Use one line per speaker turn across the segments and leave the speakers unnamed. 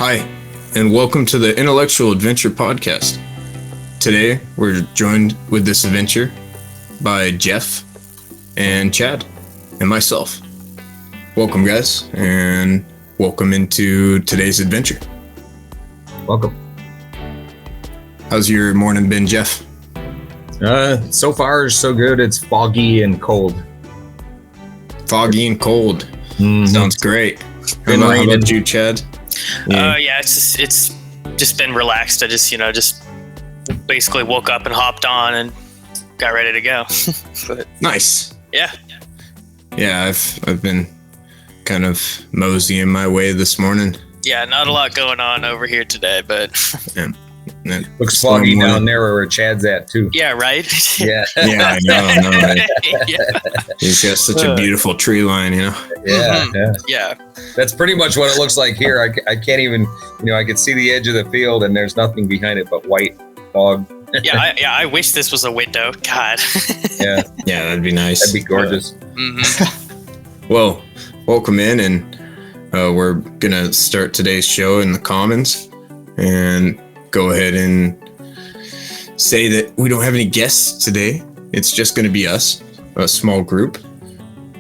Hi, and welcome to the Intellectual Adventure Podcast. Today, we're joined with this adventure by Jeff and Chad and myself. Welcome, guys, and welcome into today's adventure.
Welcome.
How's your morning been, Jeff?
So far, so good. It's foggy and cold.
Foggy and cold.
Mm-hmm.
Sounds great. How
Been raining.
about you, Chad?
Yeah, it's just been relaxed. I just basically woke up and hopped on and got ready to go. But,
Nice.
yeah.
Yeah, I've been kind of moseying my way this morning.
Yeah, not a lot going on over here today, but
Looks foggy down there where Chad's at too.
yeah, right?
Yeah.
Yeah, I know. Right?
Yeah.
He's got such a beautiful tree line, you know.
Yeah,
Mhm.
yeah.
Yeah.
That's pretty much what it looks like here. I can't even, I can see the edge of the field and there's nothing behind it but white fog.
I wish this was a window. God.
Yeah,
Yeah, that'd be nice.
that'd be gorgeous.
Mhm.
Well, welcome in, and we're gonna start today's show in the Commons, and go ahead and say that we don't have any guests today. It's just gonna be us, a small group.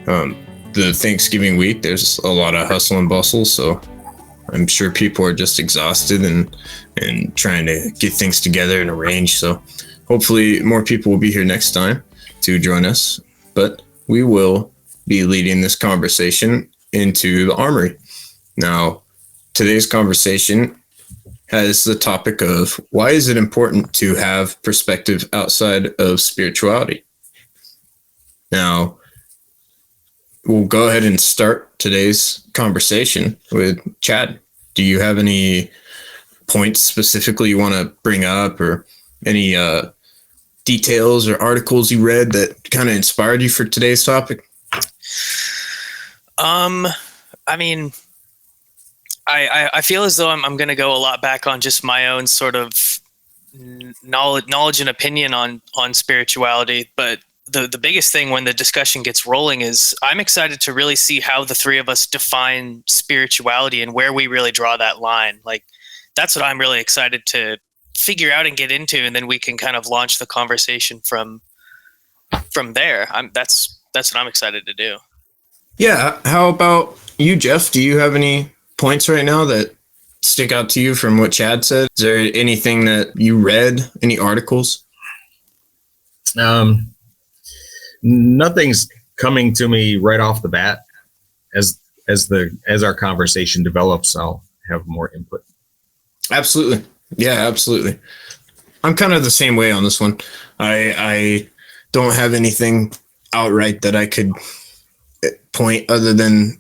The Thanksgiving week, there's a lot of hustle and bustle, so I'm sure people are just exhausted and trying to get things together and arrange. So hopefully more people will be here next time to join us, but we will be leading this conversation into the armory. Now, today's conversation has the topic of why is it important to have perspective outside of spirituality? Now, we'll go ahead and start today's conversation with Chad. Do you have any points specifically you want to bring up, or any details or articles you read that kind of inspired you for today's topic?
I mean, I feel as though I'm going to go a lot back on just my own sort of knowledge and opinion on spirituality. But the biggest thing when the discussion gets rolling is I'm excited to really see how the three of us define spirituality and where we really draw that line. Like, that's what I'm really excited to figure out and get into, and then we can kind of launch the conversation from there. That's what I'm excited to do.
Yeah. How about you, Jeff? Do you have any points right now that stick out to you from what Chad said? Is there anything that you read? Any articles?
Nothing's coming to me right off the bat. As our conversation develops, I'll have more input.
Absolutely. Yeah, absolutely. I'm kind of the same way on this one. I don't have anything outright that I could point other than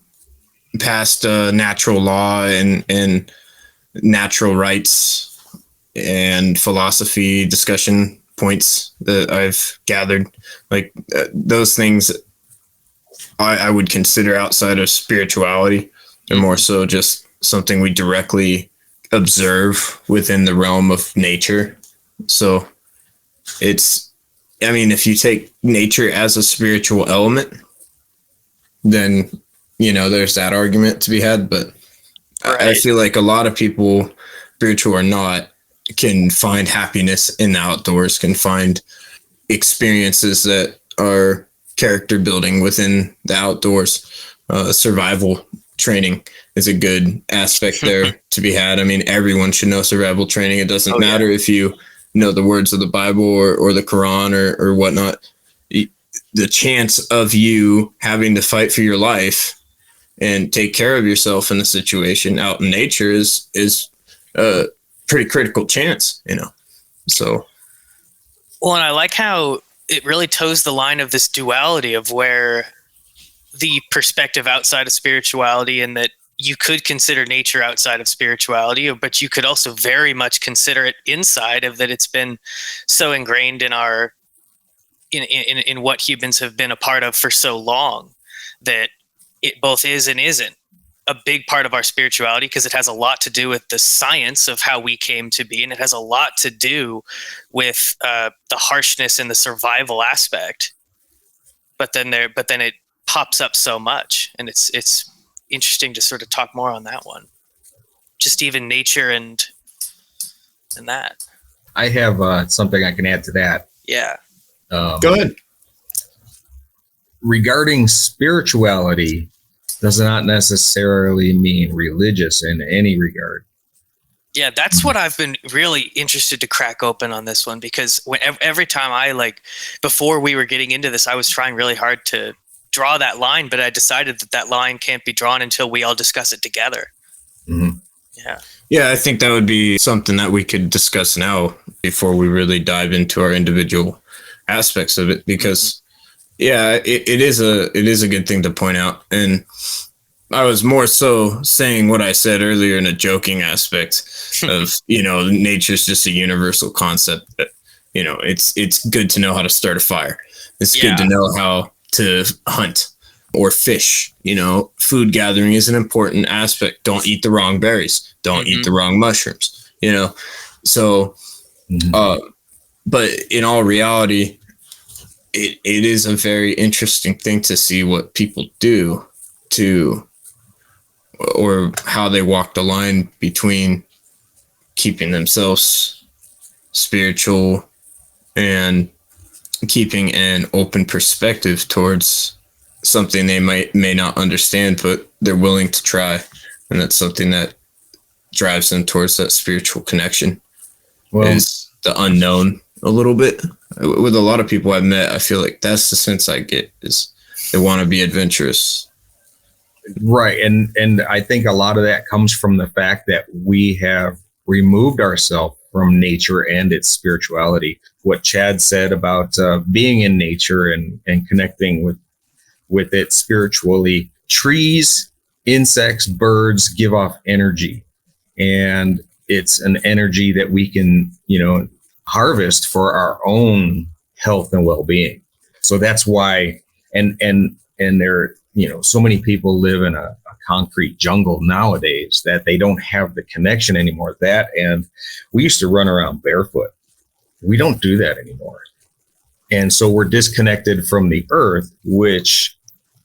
past natural law and natural rights and philosophy discussion points that I've gathered. Like those things I would consider outside of spirituality, and more so just something we directly observe within the realm of nature. So if you take nature as a spiritual element, then there's that argument to be had. But
Right.
I feel like a lot of people, spiritual or not, can find happiness in the outdoors, can find experiences that are character building within the outdoors. Survival training is a good aspect there to be had. I mean, everyone should know survival training. It doesn't matter if you know the words of the Bible or the Quran or whatnot. The chance of you having to fight for your life and take care of yourself in a situation out in nature is a pretty critical chance, So,
Well, and I like how it really toes the line of this duality of where the perspective outside of spirituality, and that you could consider nature outside of spirituality, but you could also very much consider it inside of that. It's been so ingrained in our in what humans have been a part of for so long that it both is and isn't a big part of our spirituality, because it has a lot to do with the science of how we came to be, and it has a lot to do with the harshness and the survival aspect. But then it pops up so much, and it's interesting to sort of talk more on that one. just even nature and that.
I have something I can add to that.
Yeah.
Go ahead.
Regarding spirituality, does not necessarily mean religious in any regard.
Yeah, that's what I've been really interested to crack open on this one, because every time before we were getting into this, I was trying really hard to draw that line, but I decided that line can't be drawn until we all discuss it together.
Mm-hmm.
Yeah.
Yeah, I think that would be something that we could discuss now before we really dive into our individual aspects of it, because yeah, it is a good thing to point out. And I was more so saying what I said earlier in a joking aspect of, nature's just a universal concept. That, it's good to know how to start a fire. It's good to know how to hunt or fish. Food gathering is an important aspect. Don't eat the wrong berries. Don't eat the wrong mushrooms. So, but in all reality, it is a very interesting thing to see what people do or how they walk the line between keeping themselves spiritual and keeping an open perspective towards something they may not understand, but they're willing to try. And that's something that drives them towards that spiritual connection, is the unknown a little bit. With a lot of people I've met, I feel like that's the sense I get, is they want to be adventurous.
Right. And I think a lot of that comes from the fact that we have removed ourselves from nature and its spirituality. What Chad said about being in nature and connecting with it spiritually. Trees, insects, birds give off energy, and it's an energy that we can, harvest for our own health and well-being. So that's why, and there, so many people live in a concrete jungle nowadays that they don't have the connection anymore. That, and we used to run around barefoot. We don't do that anymore. And so we're disconnected from the earth, which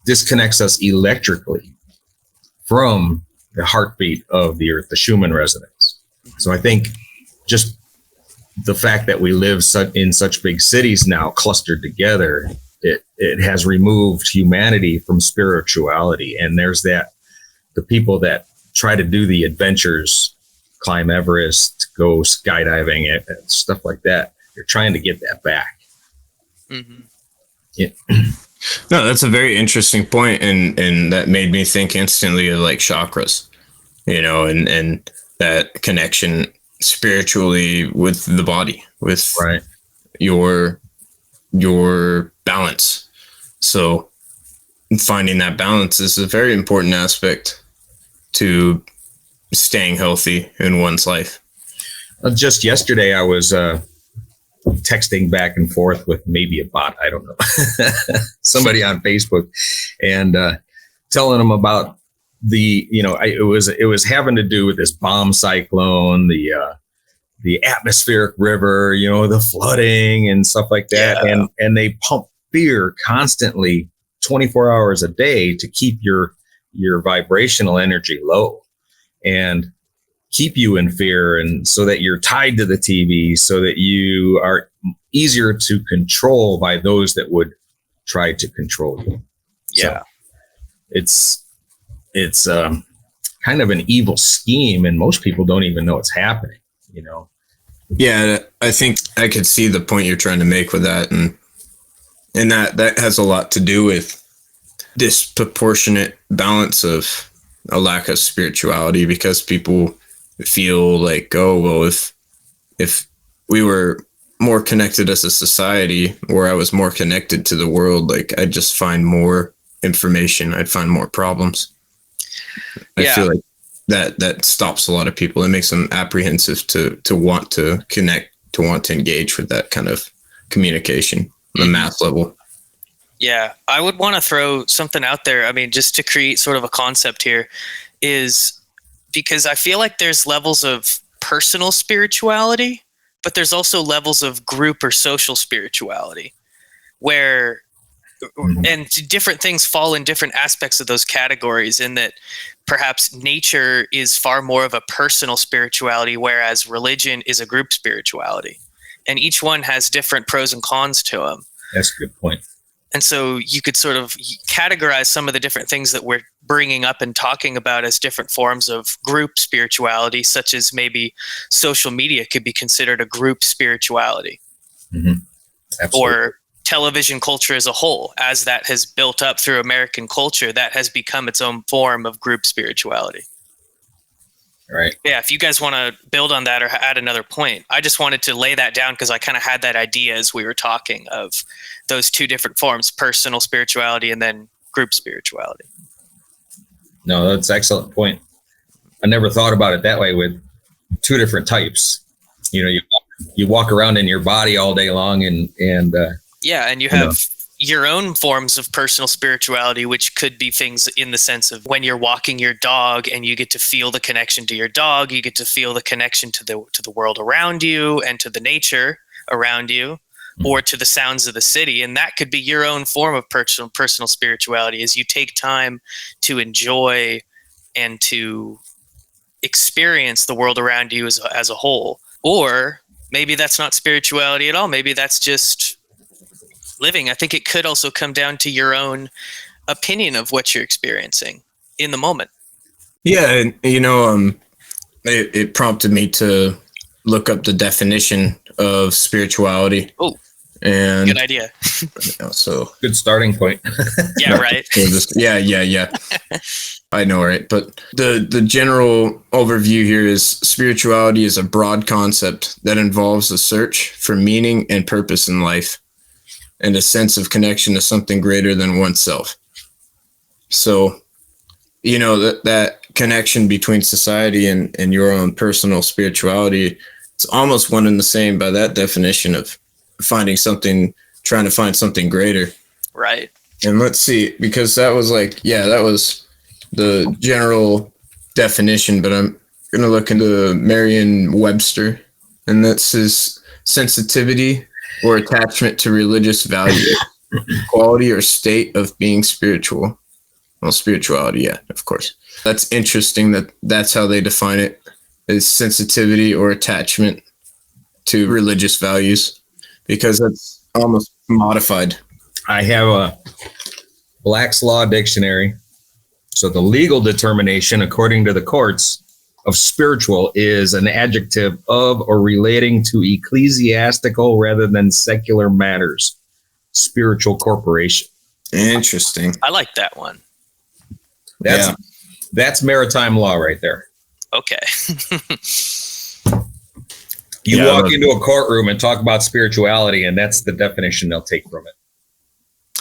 disconnects us electrically from the heartbeat of the earth, the Schumann resonance. So I think just the fact that we live in such big cities now clustered together, it has removed humanity from spirituality. And there's the people that try to do the adventures, climb Everest, go skydiving, and stuff like that. They're trying to get that back.
Mm-hmm.
Yeah.
No, that's a very interesting point, and that made me think instantly of like chakras, and that connection spiritually with the body, with
right.
your balance. So finding that balance is a very important aspect to staying healthy in one's life.
Just yesterday, I was texting back and forth with maybe a bot, I don't know, somebody on Facebook, and telling them about it was having to do with this bomb cyclone, the atmospheric river, the flooding and stuff like that. Yeah. And they pump fear constantly 24 hours a day to keep your vibrational energy low and keep you in fear, and so that you're tied to the TV, so that you are easier to control by those that would try to control you.
Yeah.
So it's kind of an evil scheme, and most people don't even know it's happening,
Yeah, I think I could see the point you're trying to make with that, and that has a lot to do with disproportionate balance of a lack of spirituality, because people feel like, oh, well, if we were more connected as a society, or I was more connected to the world, like I'd just find more information, I'd find more problems. I feel like that stops a lot of people. It makes them apprehensive to want to connect, to want to engage with that kind of communication on the mass level.
Yeah, I would want to throw something out there. I mean, just to create sort of a concept here, is because I feel like there's levels of personal spirituality, but there's also levels of group or social spirituality, where And different things fall in different aspects of those categories, in that perhaps nature is far more of a personal spirituality, whereas religion is a group spirituality. And each one has different pros and cons to them.
That's a good point.
And so you could sort of categorize some of the different things that we're bringing up and talking about as different forms of group spirituality, such as maybe social media could be considered a group spirituality. Or television culture as a whole, as that has built up through American culture, that has become its own form of group spirituality.
Right.
Yeah, if you guys want to build on that or add another point, I just wanted to lay that down because I kind of had that idea as we were talking of those two different forms, personal spirituality and then group spirituality.
No, that's an excellent point. I never thought about it that way, with two different types. You know, you walk around in your body all day long and
yeah, and you have your own forms of personal spirituality, which could be things in the sense of when you're walking your dog and you get to feel the connection to your dog, you get to feel the connection to the world around you and to the nature around you, or to the sounds of the city. And that could be your own form of personal spirituality, as you take time to enjoy and to experience the world around you as a whole. Or maybe that's not spirituality at all. Maybe that's just living. I think it could also come down to your own opinion of what you're experiencing in the moment.
Yeah, and it prompted me to look up the definition of spirituality.
Oh,
and
good idea.
So
good starting point.
Yeah, right.
Yeah. I know, right? But the general overview here is spirituality is a broad concept that involves a search for meaning and purpose in life, and a sense of connection to something greater than oneself. So, that connection between society and your own personal spirituality, it's almost one and the same by that definition of trying to find something greater.
Right.
And let's see, because that was the general definition, but I'm going to look into Merriam-Webster, and that says sensitivity or attachment to religious value, quality or state of being spiritual. Well, spirituality, yeah, of course. That's interesting that's how they define it, is sensitivity or attachment to religious values, because that's almost modified.
I have a Black's Law Dictionary. So the legal determination, according to the courts, of spiritual is an adjective of or relating to ecclesiastical rather than secular matters. Spiritual corporation.
Interesting.
I like that one.
That's maritime law right there.
Okay.
You walk into a courtroom and talk about spirituality, and that's the definition they'll take from it.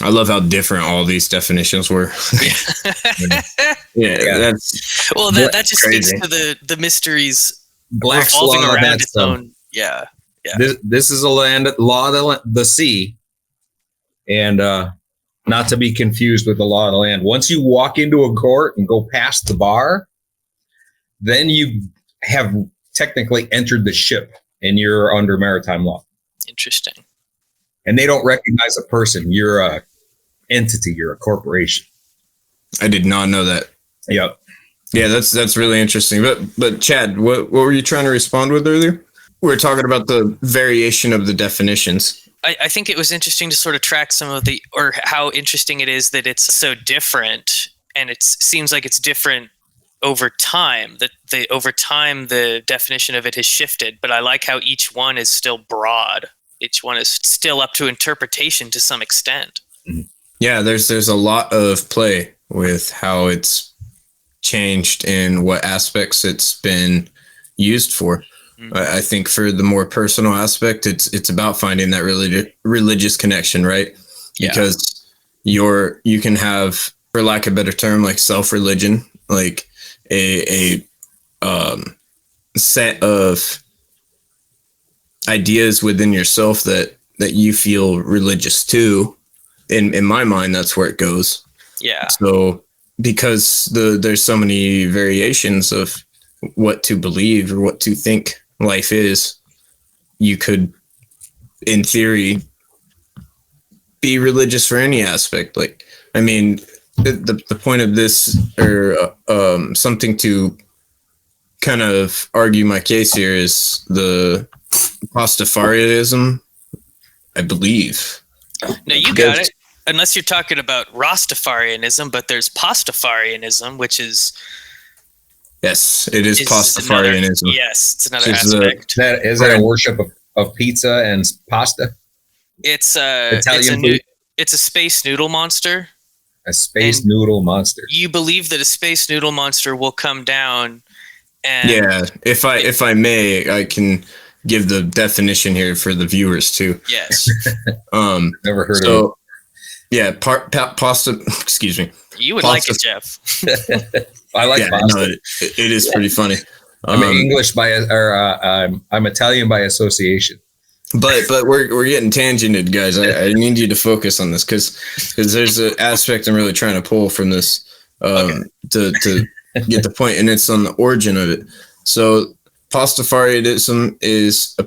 I love how different all these definitions were.
That just
crazy.
speaks to the mysteries
Black's
revolving
law,
around its own. Yeah.
This is a law of the sea, and not to be confused with the law of the land. Once you walk into a court and go past the bar, then you have technically entered the ship, and you're under maritime law.
Interesting.
And they don't recognize a person. You're a entity. You're a corporation.
I did not know that.
Yep.
Yeah, that's really interesting. But Chad, what were you trying to respond with earlier? We were talking about the variation of the definitions.
I think it was interesting to sort of track or how interesting it is that it's so different, and it seems like it's different over time. That over time the definition of it has shifted, but I like how each one is still broad. Each one is still up to interpretation to some extent.
Yeah, there's a lot of play with how it's changed and what aspects it's been used for. I think for the more personal aspect, it's about finding that religious connection, right?
Yeah.
Because you can have, for lack of a better term, like self-religion, like a set of ideas within yourself that you feel religious to. In my mind, that's where it goes.
Yeah.
So because there's so many variations of what to believe or what to think life is, you could, in theory, be religious for any aspect. Like, I mean, the point of this, or something to kind of argue my case here, is the Pastafarianism, I believe.
No, you got it. Unless you're talking about Rastafarianism, but there's Pastafarianism, which is...
Yes, it is Pastafarianism.
Yes, it's another aspect.
Is that a worship of pizza and pasta?
It's
Italian food?
It's a space noodle monster.
A space noodle monster.
You believe that a space noodle monster will come down and...
Yeah, if I may, I can give the definition here for the viewers too.
Yes.
Never heard of it.
Yeah, pasta. Excuse me.
You would like it, Jeff.
I like pasta.
No, it is pretty funny.
I'm English I'm Italian by association.
But we're getting tangented, guys. I need you to focus on this because there's an aspect I'm really trying to pull from this to get the point, and it's on the origin of it. So Pastafarianism is a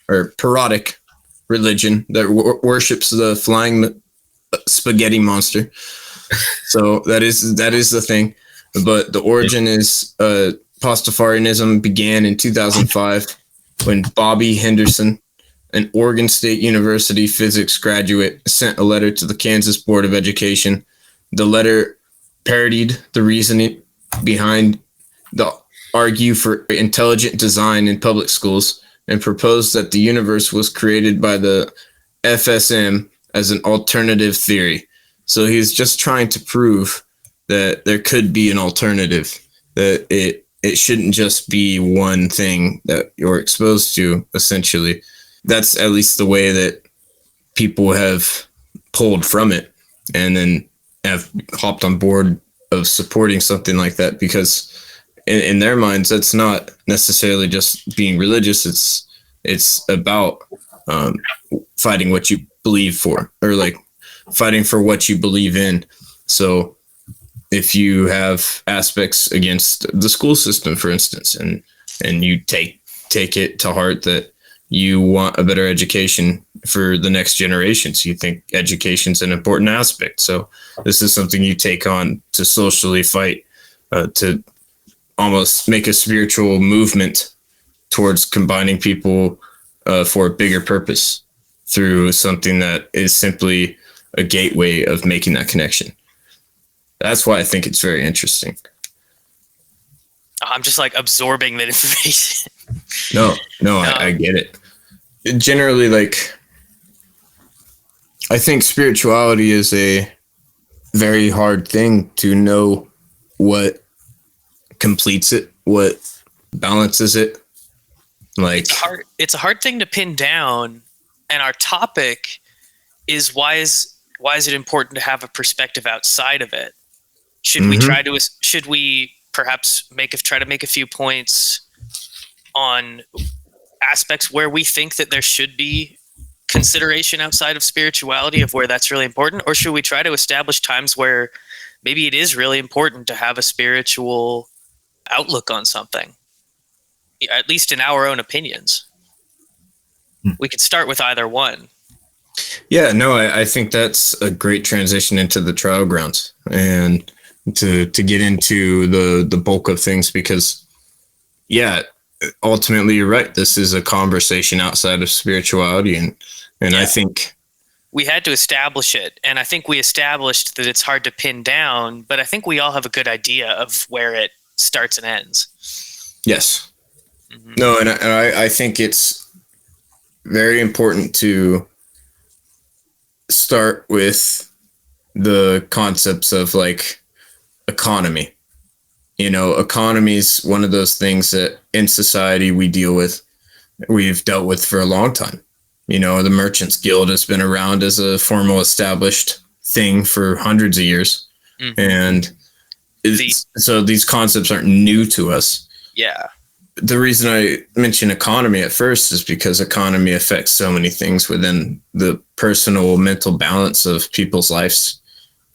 or parodic religion that worships the flying spaghetti monster. So that is the thing. But the origin is Pastafarianism began in 2005 when Bobby Henderson, an Oregon State University physics graduate, sent a letter to the Kansas Board of Education. The letter parodied the reasoning behind the argue for intelligent design in public schools and proposed that the universe was created by the FSM as an alternative theory. So he's just trying to prove that there could be an alternative, that it shouldn't just be one thing that you're exposed to, essentially. That's at least the way that people have pulled from it and then have hopped on board of supporting something like that, because in their minds, that's not necessarily just being religious. It's about fighting what you believe for, or like fighting for what you believe in. So if you have aspects against the school system, for instance, and you take it to heart that you want a better education for the next generation, so you think education's an important aspect. So this is something you take on to socially fight, to almost make a spiritual movement towards combining people for a bigger purpose through something that is simply a gateway of making that connection. That's why I think it's very interesting.
I'm just like absorbing that information.
No, I get it. Generally, like, I think spirituality is a very hard thing to know what completes it, what balances it. Like,
it's a hard thing to pin down, and our topic is why is it important to have a perspective outside of it? Should we perhaps try to make a few points on aspects where we think that there should be consideration outside of spirituality, of where that's really important? Or should we try to establish times where maybe it is really important to have a spiritual outlook on something, at least in our own opinions? We could start with either one.
Yeah, no, I think that's a great transition into the trial grounds and to get into the bulk of things, because yeah, ultimately you're right. This is a conversation outside of spirituality, and yeah. I think
we had to establish it, and I think we established that it's hard to pin down, but I think we all have a good idea of where it starts and ends.
Yes. Mm-hmm. No, and I think it's very important to start with the concepts of like economy. You know, economy is one of those things that in society we've dealt with for a long time. You know, the Merchants Guild has been around as a formal established thing for hundreds of years. Mm-hmm. And so these concepts aren't new to us.
Yeah.
The reason I mention economy at first is because economy affects so many things within the personal mental balance of people's lives.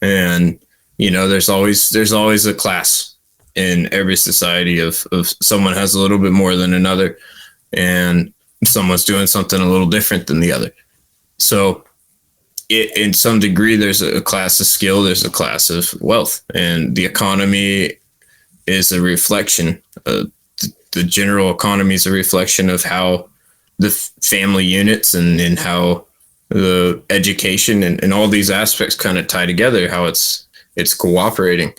And, you know, there's always a class in every society of someone has a little bit more than another, and someone's doing something a little different than the other. So in some degree, there's a class of skill, there's a class of wealth, and the economy is a reflection. The general economy is a reflection of how the family units and how the education and all these aspects kind of tie together, how it's cooperating.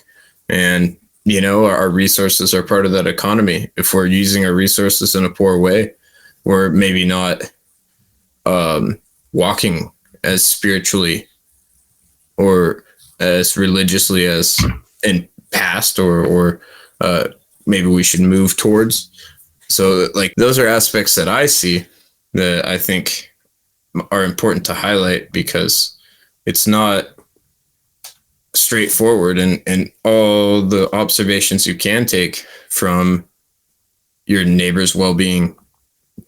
And, our resources are part of that economy. If we're using our resources in a poor way, we're maybe not walking as spiritually or as religiously as in past or maybe we should move towards. So like those are aspects that I see that I think are important to highlight, because it's not straightforward, and all the observations you can take from your neighbor's well-being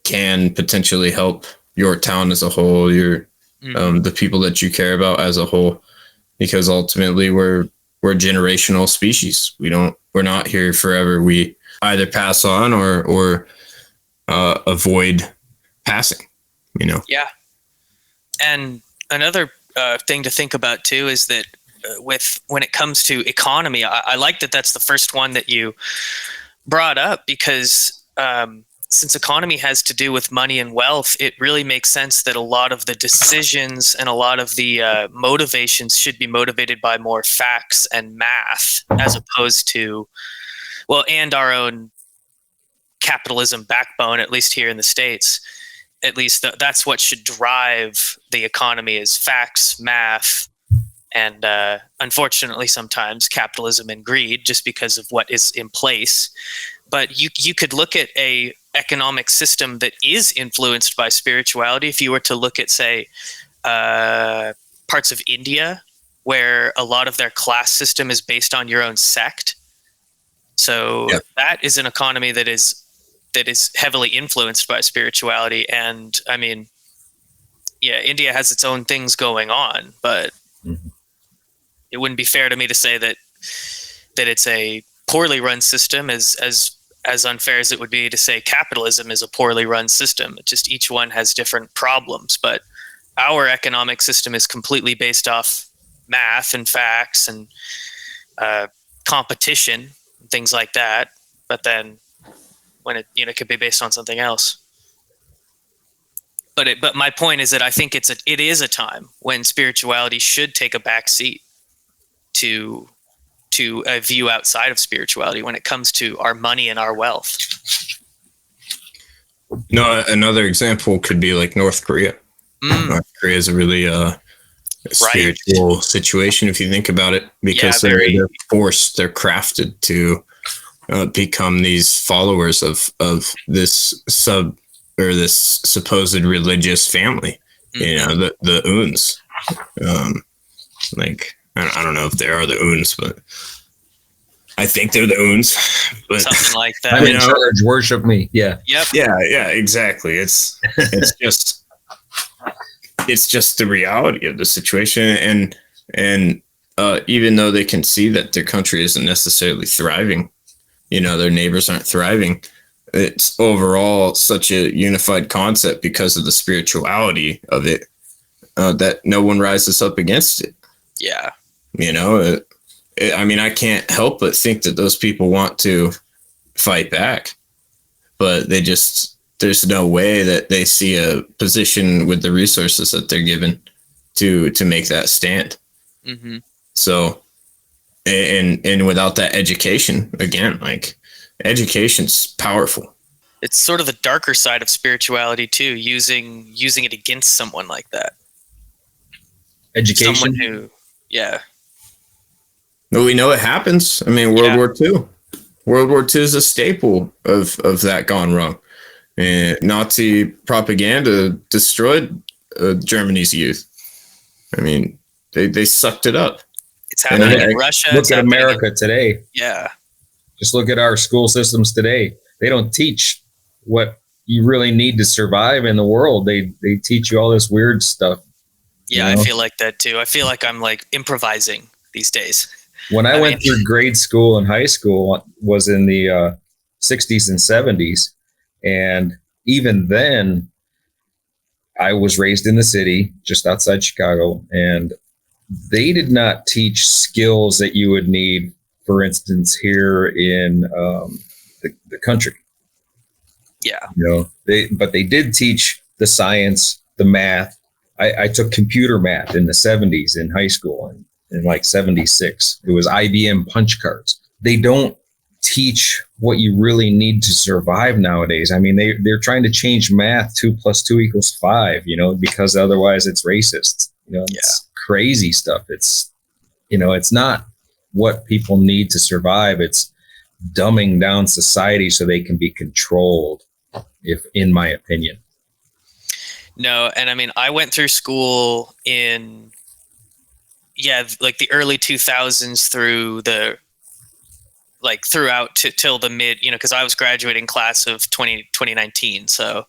can potentially help your town as a whole, the people that you care about as a whole, because ultimately we're a generational species. We're not here forever. We either pass on or avoid passing,
Yeah. And another thing to think about too is that when it comes to economy, I like that that's the first one that you brought up, because since economy has to do with money and wealth, it really makes sense that a lot of the decisions and a lot of the motivations should be motivated by more facts and math, as opposed to, and our own capitalism backbone, at least here in the States. At least that's what should drive the economy, is facts, math, and unfortunately sometimes capitalism and greed, just because of what is in place. But you could look at a economic system that is influenced by spirituality. If you were to look at, say, parts of India, where a lot of their class system is based on your own sect. So that is an economy that is heavily influenced by spirituality. And I mean, India has its own things going on, but it wouldn't be fair to me to say that it's a poorly run system, as unfair as it would be to say capitalism is a poorly run system. Just each one has different problems, but our economic system is completely based off math and facts and competition and things like that. But then when it could be based on something else. But my point is that I think it is a time when spirituality should take a back seat to a view outside of spirituality when it comes to our money and our wealth.
No, another example could be like North Korea. North Korea is a really spiritual situation if you think about it, because they're forced, they're crafted to become these followers of this this supposed religious family. The Uns. I don't know if they are the Uns, but I think they're the Uns. But
something like that.
I'm in charge. Worship me. Yeah.
Yep.
Yeah. Exactly. It's just the reality of the situation, and even though they can see that their country isn't necessarily thriving, their neighbors aren't thriving, it's overall such a unified concept because of the spirituality of it, that no one rises up against it.
Yeah.
I can't help but think that those people want to fight back, but there's no way that they see a position with the resources that they're given to make that stand.
Mm-hmm.
So, and without that education, again, education's powerful.
It's sort of the darker side of spirituality too, using it against someone like that.
Education.
Someone who,
Well, we know it happens. World War II. World War II is a staple of that gone wrong. And Nazi propaganda destroyed Germany's youth. They sucked it up.
It's happening in Russia.
Look at America today.
Yeah.
Just look at our school systems today. They don't teach what you really need to survive in the world. They teach you all this weird stuff.
Yeah, I feel like that too. I feel like I'm improvising these days.
When I went through grade school and high school was in the 60s and 70s. And even then, I was raised in the city, just outside Chicago, and they did not teach skills that you would need, for instance, here in the country.
Yeah.
But they did teach the science, the math. I took computer math in the 70s in high school, and in like 76. It was IBM punch cards. They don't teach what you really need to survive nowadays. I mean, they're trying to change math 2 + 2 = 5, because otherwise it's racist. It's crazy stuff. It's, it's not what people need to survive. It's dumbing down society so they can be controlled, in my opinion.
No, and I mean, I went through school in, like the early 2000s through throughout till the mid, because I was graduating class of 2019. So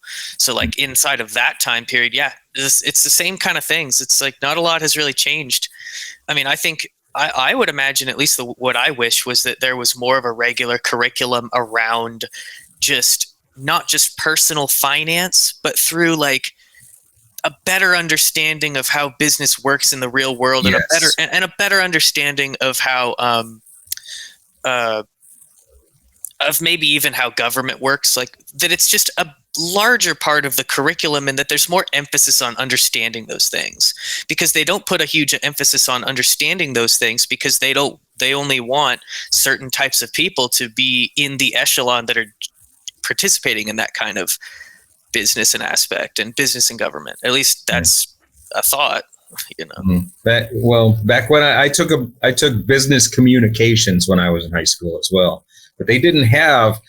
like inside of that time period, it's the same kind of things. It's like not a lot has really changed. I mean, I think I would imagine, at least what I wish was that there was more of a regular curriculum around not just personal finance, but through like a better understanding of how business works in the real world, and a better understanding of how of maybe even how government works, like that it's just a larger part of the curriculum, and that there's more emphasis on understanding those things, because they don't put a huge emphasis on understanding those things because they only want certain types of people to be in the echelon that are participating in that kind of business and aspect, and business and government. At least that's a thought,
Back when I took business communications when I was in high school as well, but they didn't have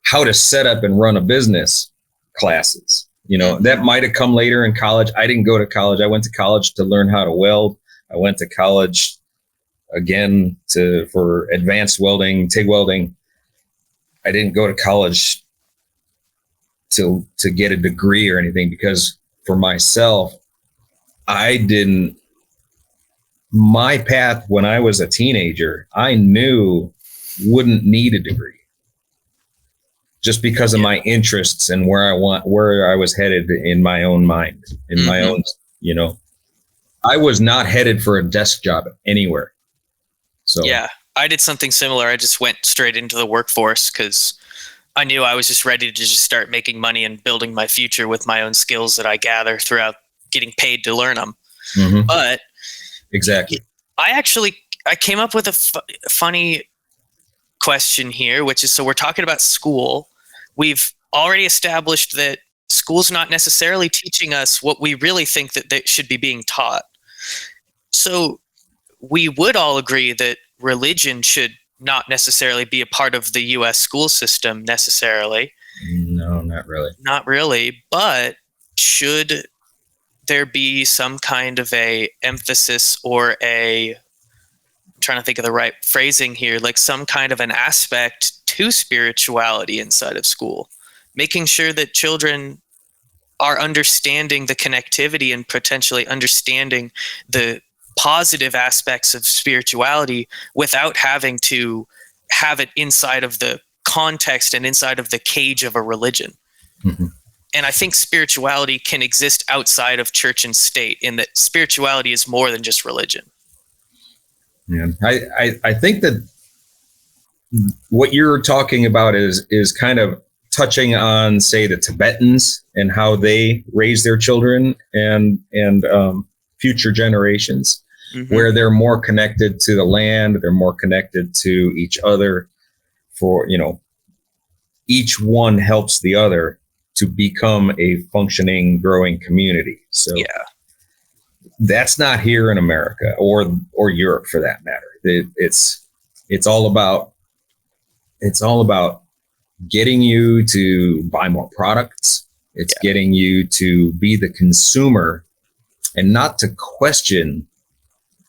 how to set up and run a business classes. That might have come later in college. I didn't go to college. I went to college to learn how to weld. I went to college again for advanced welding, TIG welding. I didn't go to college to get a degree or anything, because for myself, my path when I was a teenager, I knew wouldn't need a degree, just because of my interests and where I was headed in my own mind, in my own, I was not headed for a desk job anywhere. So
I did something similar. I just went straight into the workforce because I knew I was just ready to just start making money and building my future with my own skills that I gather throughout getting paid to learn them.
Mm-hmm.
But
exactly,
I came up with a funny question here, which is, so we're talking about school. We've already established that school's not necessarily teaching us what we really think that they should be being taught. So we would all agree that religion should not necessarily be a part of the U.S. school system necessarily.
No, not really.
Not really, but should there be some kind of a emphasis or I'm trying to think of the right phrasing here, like some kind of an aspect to spirituality inside of school, making sure that children are understanding the connectivity and potentially understanding the positive aspects of spirituality without having to have it inside of the context and inside of the cage of a religion.
Mm-hmm.
And I think spirituality can exist outside of church and state, in that spirituality is more than just religion.
Yeah, I think that what you're talking about is kind of touching on, say, the Tibetans and how they raise their children and future generations, where they're more connected to the land, they're more connected to each other. For each one helps the other to become a functioning, growing community. So that's not here in America or Europe for that matter. It's all about getting you to buy more products. It's getting you to be the consumer and not to question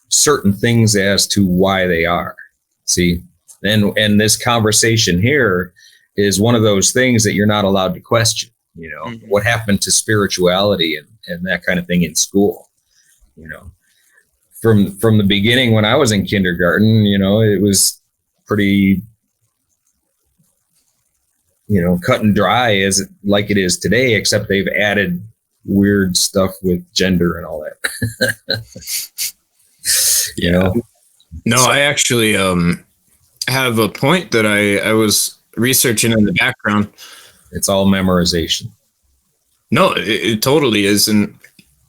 certain things as to why they are. See, and this conversation here is one of those things that you're not allowed to question. What happened to spirituality and that kind of thing in school? From the beginning, when I was in kindergarten, it was pretty, cut and dry like it is today, except they've added weird stuff with gender and all that. You know?
No, I actually have a point that I was researching in the background.
It's all memorization.
No, it totally is, and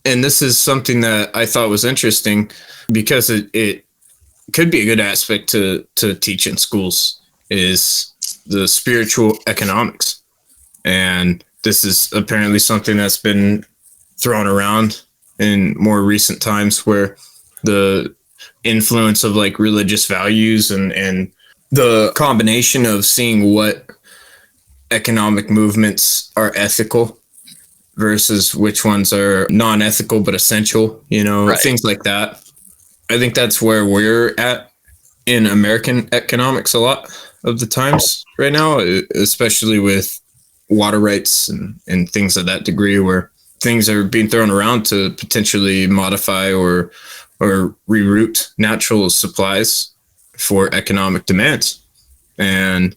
this is something that I thought was interesting because it could be a good aspect to teach in schools is the spiritual economics, and this is apparently something that's been thrown around in more recent times, where the influence of like religious values and the combination of seeing what economic movements are ethical versus which ones are non-ethical but essential,
Right.
Things like that. I think that's where we're at in American economics a lot of the times right now, especially with water rights and things of that degree, where things are being thrown around to potentially modify or reroute natural supplies for economic demands. And,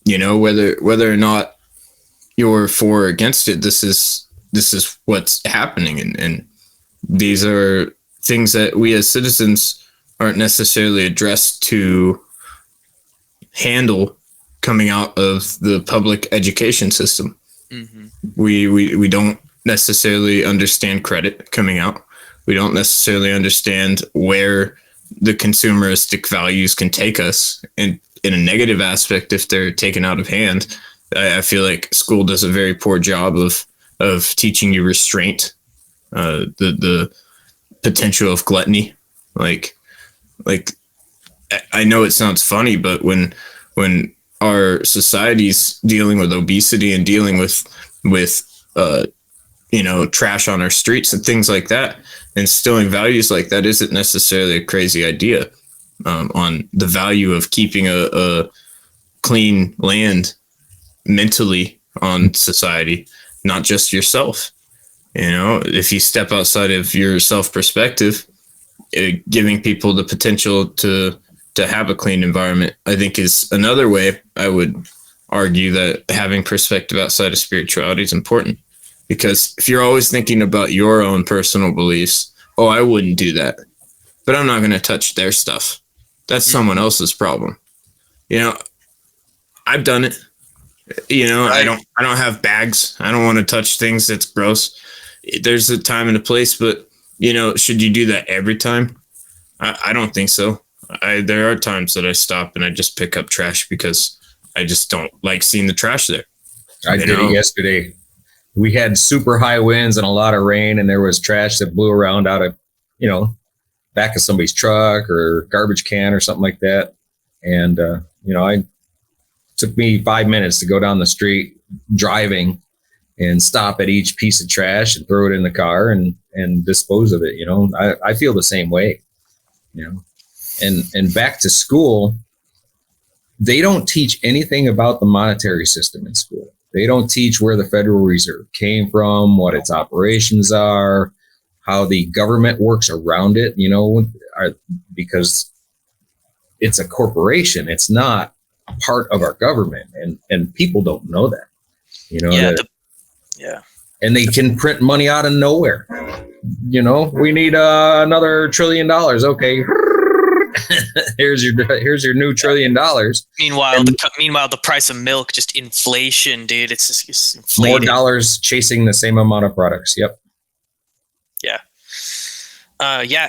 whether or not you're for or against it, this is what's happening. And these are things that we as citizens aren't necessarily addressed to handle coming out of the public education system.
Mm-hmm.
We don't necessarily understand credit coming out. We don't necessarily understand where the consumeristic values can take us in a negative aspect if they're taken out of hand. I feel like school does a very poor job of teaching you restraint, the potential of gluttony. Like I know it sounds funny, but when our society's dealing with obesity and dealing with trash on our streets and things like that, instilling values like that isn't necessarily a crazy idea on the value of keeping a clean land mentally on society, not just yourself. If you step outside of your self perspective, giving people the potential to have a clean environment, I think is another way I would argue that having perspective outside of spirituality is important. Because if you're always thinking about your own personal beliefs, oh, I wouldn't do that, but I'm not going to touch their stuff. That's someone else's problem. I've done it.
Right.
I don't have bags. I don't want to touch things that's gross. There's a time and a place, but should you do that every time? I don't think so. There are times that I stop and I just pick up trash because I just don't like seeing the trash there.
I did it yesterday. We had super high winds and a lot of rain, and there was trash that blew around out of, back of somebody's truck or garbage can or something like that. And, I took me 5 minutes to go down the street driving and stop at each piece of trash and throw it in the car and dispose of it. I feel the same way, and back to school, they don't teach anything about the monetary system in school. They don't teach where the Federal Reserve came from, what its operations are, how the government works around it, because it's a corporation. It's not part of our government, and people don't know that.
Yeah.
And they can print money out of nowhere. We need another $1 trillion. Okay. here's your new $1 trillion.
Meanwhile, the price of milk, just inflation, dude. It's just inflated.
More dollars chasing the same amount of products. Yep.
Yeah.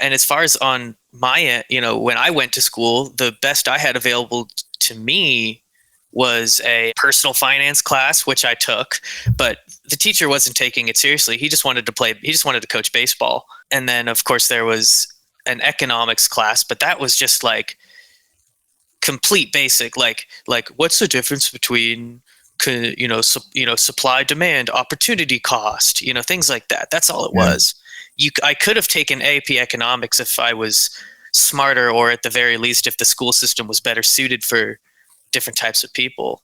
And as far as on my end, when I went to school, the best I had available to me was a personal finance class, which I took, but the teacher wasn't taking it seriously. He just wanted to coach baseball. And then of course there was an economics class, but that was just like complete basic, like what's the difference between supply, demand, opportunity cost, things like that. That's all it was. I could have taken AP economics if I was smarter, or at the very least if the school system was better suited for different types of people.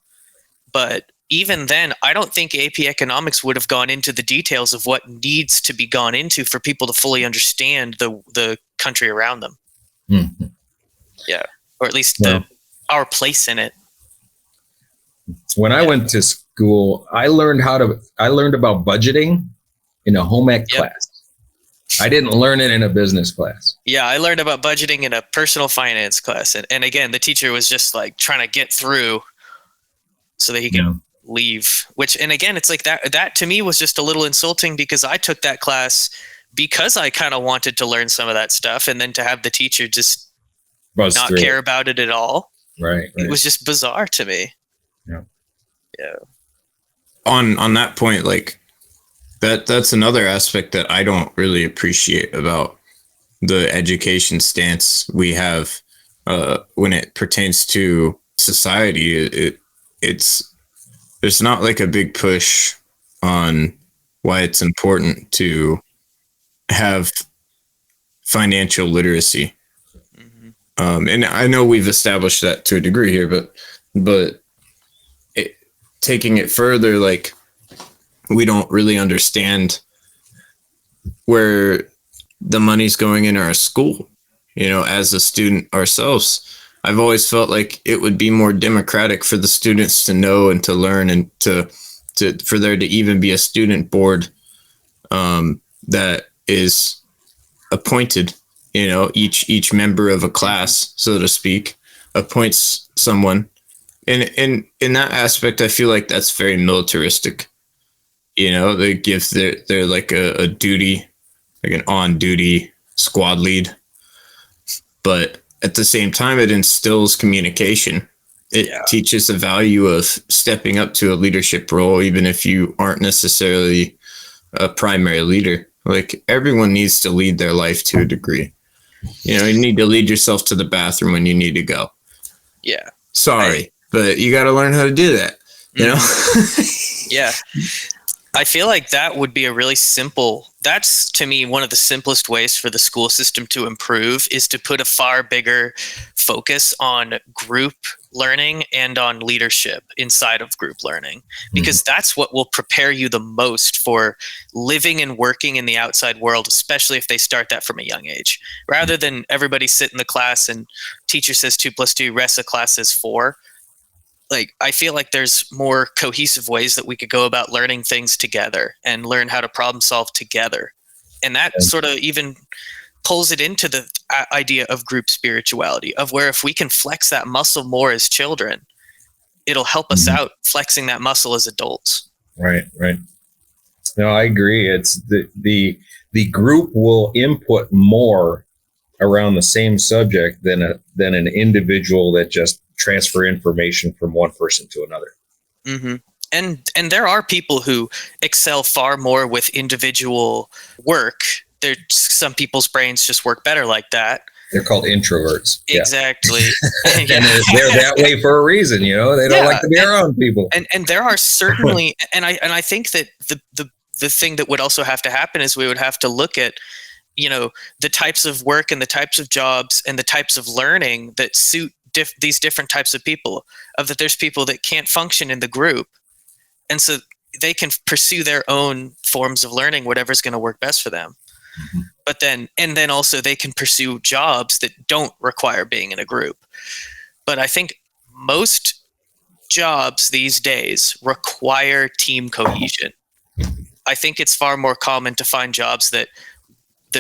But even then, I don't think AP economics would have gone into the details of what needs to be gone into for people to fully understand the country around them.
Mm-hmm.
Yeah, or at least our place in it.
When I went to school, I learned about budgeting in a home ec
Yep.
class. I didn't learn it in a business class.
Yeah, I learned about budgeting in a personal finance class. And again, the teacher was just like trying to get through so that he could leave. Which, and again, it's like that to me was just a little insulting because I took that class because I kind of wanted to learn some of that stuff. And then to have the teacher just
Buzz
not
through
care
it.
about it at all.
Right.
It was just bizarre to me.
Yeah.
Yeah.
On that point, like that's another aspect that I don't really appreciate about the education stance we have when it pertains to society. It's there's not like a big push on why it's important to have financial literacy. And I know we've established that to a degree here, but taking it further, like we don't really understand where the money's going in our school. You know, as a student ourselves, I've always felt like it would be more democratic for the students to know and to learn and to for there to even be a student board that is appointed. You know, each member of a class, so to speak, appoints someone. And in that aspect, I feel like that's very militaristic. You know, they give they're like a duty, like an on-duty squad lead. But at the same time, it instills communication. It teaches the value of stepping up to a leadership role, even if you aren't necessarily a primary leader. Like everyone needs to lead their life to a degree. You know, you need to lead yourself to the bathroom when you need to go.
Yeah.
Sorry, but you got to learn how to do that. You know?
Yeah. I feel like that would be a really simple, that's to me one of the simplest ways for the school system to improve is to put a far bigger focus on group learning and on leadership inside of group learning, because that's what will prepare you the most for living and working in the outside world, especially if they start that from a young age, rather than everybody sit in the class and teacher says 2 + 2, rest of class says 4. Like, I feel like there's more cohesive ways that we could go about learning things together and learn how to problem solve together. And that sort of even pulls it into the idea of group spirituality, of where if we can flex that muscle more as children, it'll help us out flexing that muscle as adults.
Right. No, I agree. It's the group will input more around the same subject than an individual that just transfer information from one person to another.
And there are people who excel far more with individual work. There's some people's brains just work better like that.
They're called introverts.
Exactly.
And they're that way for a reason, you know. They don't like to be around people.
And there are certainly and I think that the thing that would also have to happen is we would have to look at, you know, the types of work and the types of jobs and the types of learning that suit these different types of people. Of that there's people that can't function in the group, and so they can pursue their own forms of learning, whatever's going to work best for them. But then also they can pursue jobs that don't require being in a group. But I think most jobs these days require team cohesion. I think it's far more common to find jobs that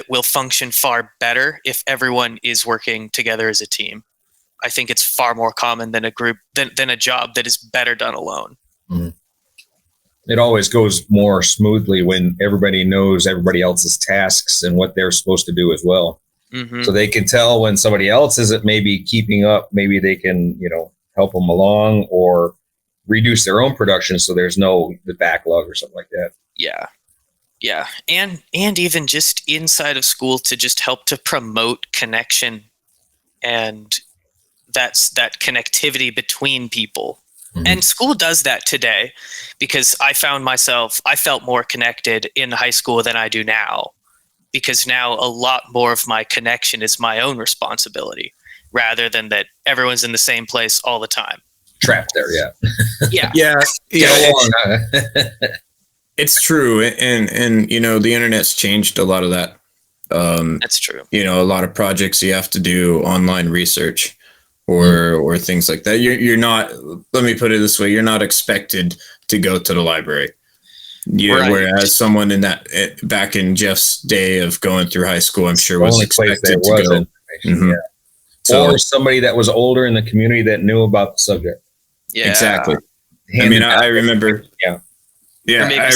will function far better if everyone is working together as a team. I think it's far more common than a group than a job that is better done alone.
It always goes more smoothly when everybody knows everybody else's tasks and what they're supposed to do as well. So they can tell when somebody else isn't maybe keeping up. Maybe they can, you know, help them along or reduce their own production so there's no the backlog or something like that.
Yeah. And even just inside of school to just help to promote connection and that connectivity between people. And school does that today, because I felt more connected in high school than I do now, because now a lot more of my connection is my own responsibility rather than that everyone's in the same place all the time.
Trapped there.
Yeah.
Yeah. It's true. And, you know, the internet's changed a lot of that.
That's true.
You know, a lot of projects you have to do online research or things like that. You're not, let me put it this way, you're not expected to go to the library. Yeah,
Right.
whereas someone in that back in Jeff's day of going through high school, I'm sure
The
was
only place there
expected to
was
go.
information.
Mhm.
Yeah.
So
Or somebody that was older in the community that knew about the subject.
Yeah.
exactly. I
Handed
mean,
down
I remember.
Yeah.
Yeah,
Or maybe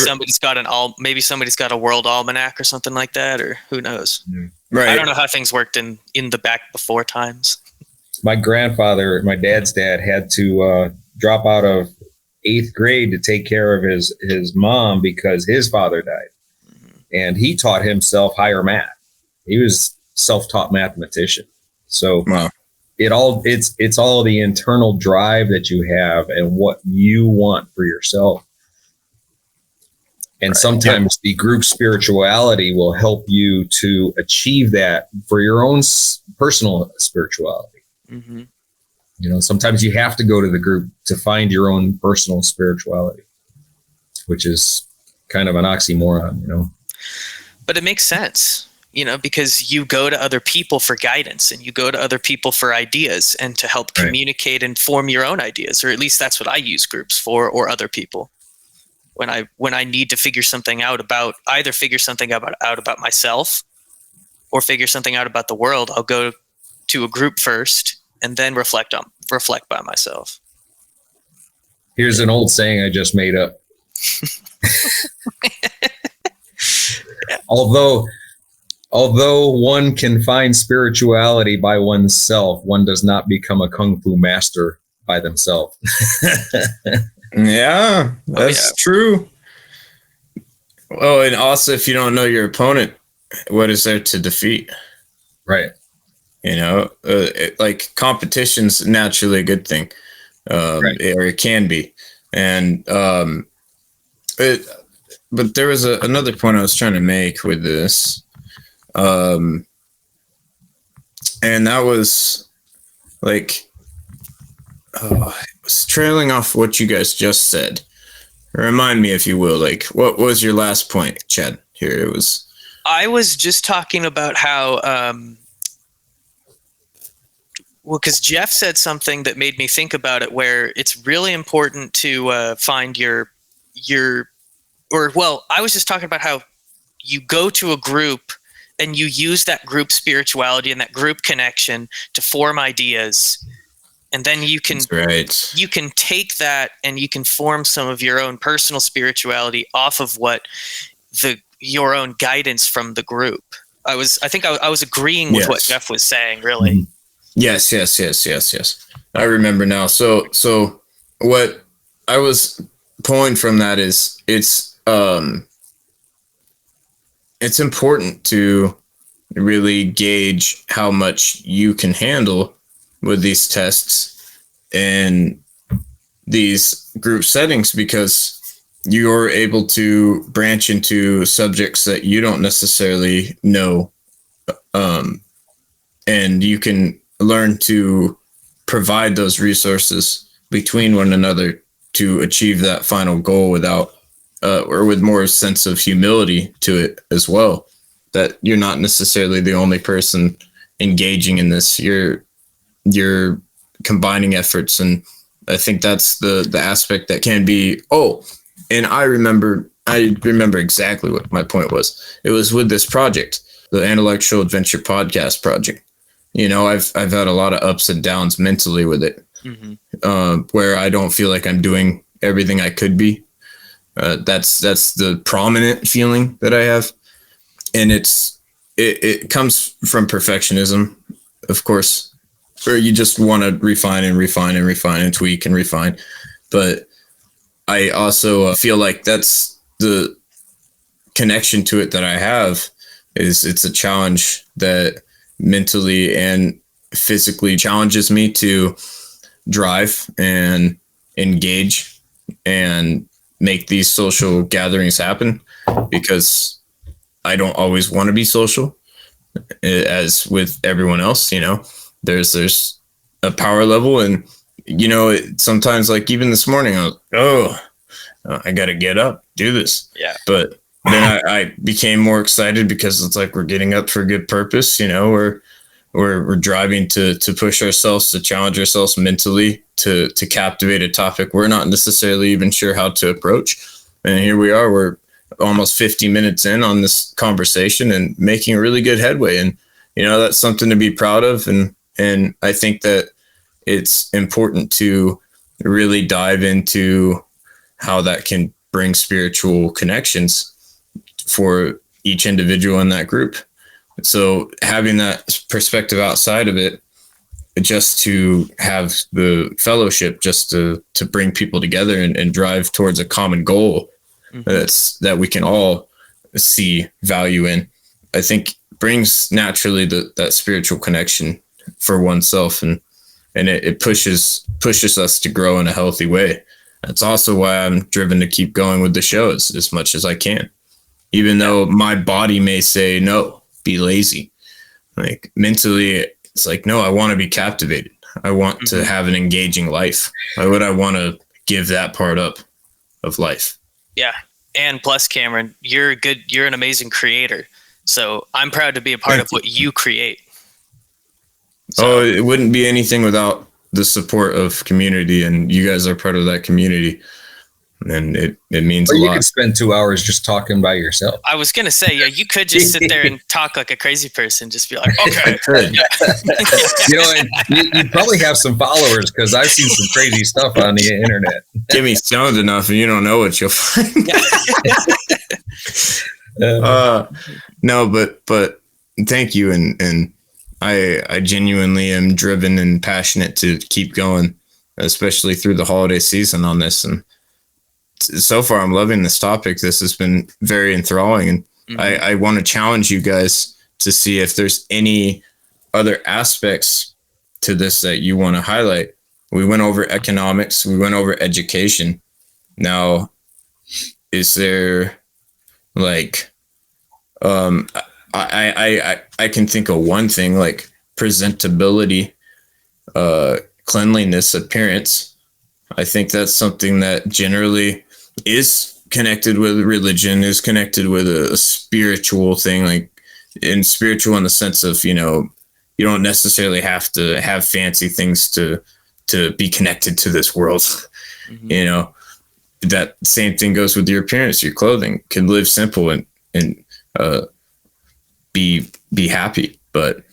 somebody's got a world almanac or something like that, or who knows.
right.
I don't know how things worked in the back before times.
My grandfather, my dad's dad, had to drop out of 8th grade to take care of his mom because his father died. And he taught himself higher math. He was self-taught mathematician. So
Wow.
it's all the internal drive that you have and what you want for yourself. And sometimes the group spirituality will help you to achieve that for your own personal spirituality.
Mm-hmm.
You know, sometimes you have to go to the group to find your own personal spirituality, which is kind of an oxymoron, you know.
But it makes sense, because you go to other people for guidance and you go to other people for ideas and to help communicate and form your own ideas, or at least that's what I use groups for, or other people. When I need to figure something out about myself or figure something out about the world, I'll go to a group first and then reflect by myself.
Here's an old saying I just made up. Although one can find spirituality by oneself, one does not become a kung fu master by themselves.
Yeah, that's true. Oh, and also, if you don't know your opponent, what is there to defeat?
Right.
Like competition's naturally a good thing, or it can be. And but there was another point I was trying to make with this, and that was like, it was trailing off what you guys just said. Remind me, if you will, like, what was your last point, Chad? Here it was.
I was just talking about how, because Jeff said something that made me think about it, where it's really important to find I was just talking about how you go to a group and you use that group spirituality and that group connection to form ideas. And then you can take that and you can form some of your own personal spirituality off of your own guidance from the group. I was agreeing with what Jeff was saying, really.
Mm-hmm. Yes. I remember now. So what I was pulling from that is it's important to really gauge how much you can handle with these tests and these group settings, because you're able to branch into subjects that you don't necessarily know, and you can learn to provide those resources between one another to achieve that final goal without or with more sense of humility to it as well, that you're not necessarily the only person engaging in this. You're combining efforts, and I think that's the aspect that can be. And I remember exactly what my point was. It was with this project, the Intellectual Adventure Podcast project. I've had a lot of ups and downs mentally with it, where I don't feel like I'm doing everything I could be. That's the prominent feeling that I have, and it comes from perfectionism, of course, where you just want to refine and tweak and refine. But I also feel like that's the connection to it that I have. It's a challenge that mentally and physically challenges me to drive and engage and make these social gatherings happen, because I don't always want to be social, as with everyone else. There's a power level, and sometimes, like even this morning, I was I gotta get up, do this. But then I became more excited, because it's like we're getting up for a good purpose. We're driving to push ourselves, to challenge ourselves mentally, to captivate a topic we're not necessarily even sure how to approach. And here we are, we're almost 50 minutes in on this conversation and making a really good headway. And, that's something to be proud of. And I think that it's important to really dive into how that can bring spiritual connections for each individual in that group. So having that perspective outside of it, just to have the fellowship, just to bring people together and drive towards a common goal that we can all see value in, I think brings naturally that spiritual connection for oneself, and it pushes us to grow in a healthy way. That's also why I'm driven to keep going with the show as much as I can, even though my body may say, no, be lazy. Like mentally, it's like, no, I want to be captivated. I want to have an engaging life. Why would I want to give that part up of life?
Yeah. And plus, Cameron, you're an amazing creator. So I'm proud to be a part of what you create. So,
it wouldn't be anything without the support of community, and you guys are part of that community. And it means a lot.
You could spend 2 hours just talking by yourself.
I was going to say, yeah, you could just sit there and talk like a crazy person, just be like, okay.
I could.
You probably have some followers, because I've seen some crazy stuff on the internet.
Give me stoned enough and you don't know what you'll find. No, but thank you. And I genuinely am driven and passionate to keep going, especially through the holiday season on this. And so far, I'm loving this topic. This has been very enthralling, and I want to challenge you guys to see if there's any other aspects to this that you want to highlight. We went over economics. We went over education. Now, is there like, I can think of one thing, like presentability, cleanliness, appearance. I think that's something that generally is connected with religion, is connected with a spiritual thing, like in spiritual in the sense of, you don't necessarily have to have fancy things to be connected to this world. That same thing goes with your appearance. Your clothing can live simple and be happy. But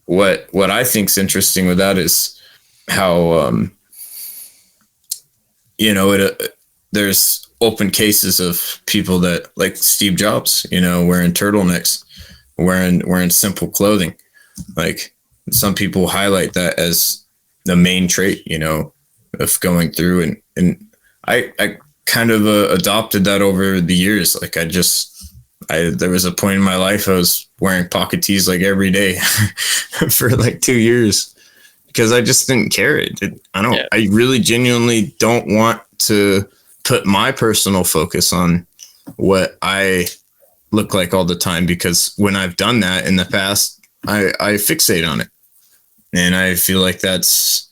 what I think is interesting with that is how, there's open cases of people that, like Steve Jobs, wearing turtlenecks, wearing simple clothing. Like some people highlight that as the main trait, of going through. And I kind of adopted that over the years. Like there was a point in my life I was wearing pocket tees like every day for like 2 years because I just didn't care. I really genuinely don't want to put my personal focus on what I look like all the time, because when I've done that in the past, I fixate on it. And I feel like that's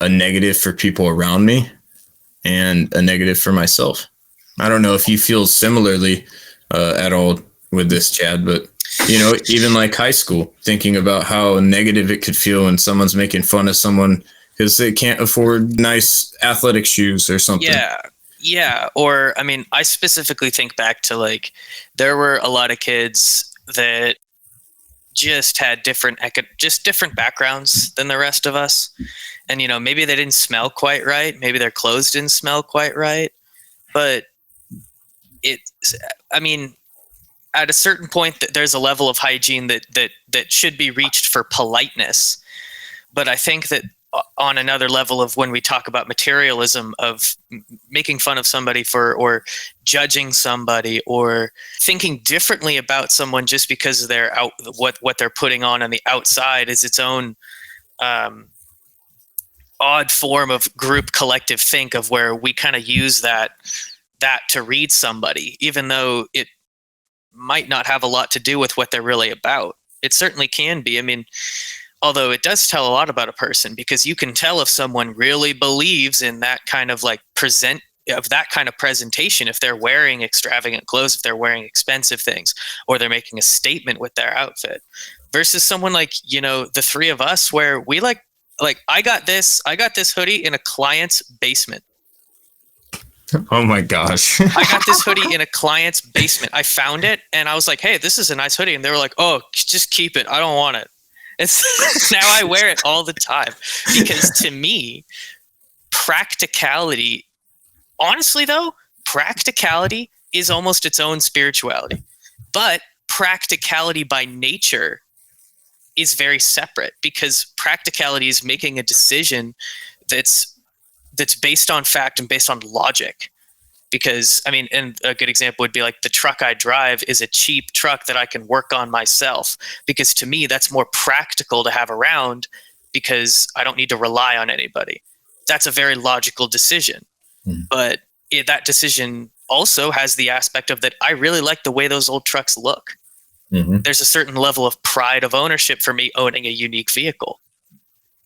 a negative for people around me and a negative for myself. I don't know if you feel similarly at all with this, Chad, but even like high school, thinking about how negative it could feel when someone's making fun of someone because they can't afford nice athletic shoes or something.
Yeah. Or, I mean, I specifically think back to like, there were a lot of kids that just had different backgrounds than the rest of us. And, maybe they didn't smell quite right. Maybe their clothes didn't smell quite right. But at a certain point, there's a level of hygiene that should be reached for politeness. But I think that on another level of when we talk about materialism, of making fun of somebody or judging somebody or thinking differently about someone just because they're what they're putting on the outside is its own odd form of group collective think, of where we kind of use that to read somebody, even though it might not have a lot to do with what they're really about. It certainly can be. I mean, although it does tell a lot about a person, because you can tell if someone really believes in that kind of like that kind of presentation, if they're wearing extravagant clothes, if they're wearing expensive things, or they're making a statement with their outfit, versus someone like, the three of us, where we like I got this hoodie in a client's basement.
Oh my gosh.
I got this hoodie in a client's basement. I found it and I was like, hey, this is a nice hoodie. And they were like, oh, just keep it. I don't want it. It's now I wear it all the time because to me, practicality, honestly though, practicality is almost its own spirituality. But practicality by nature is very separate because practicality is making a decision that's based on fact and based on logic. Because, I mean, and a good example would be like the truck I drive is a cheap truck that I can work on myself. Because to me, that's more practical to have around because I don't need to rely on anybody. That's a very logical decision. But that decision also has the aspect of that I really like the way those old trucks look. There's a certain level of pride of ownership for me owning a unique vehicle.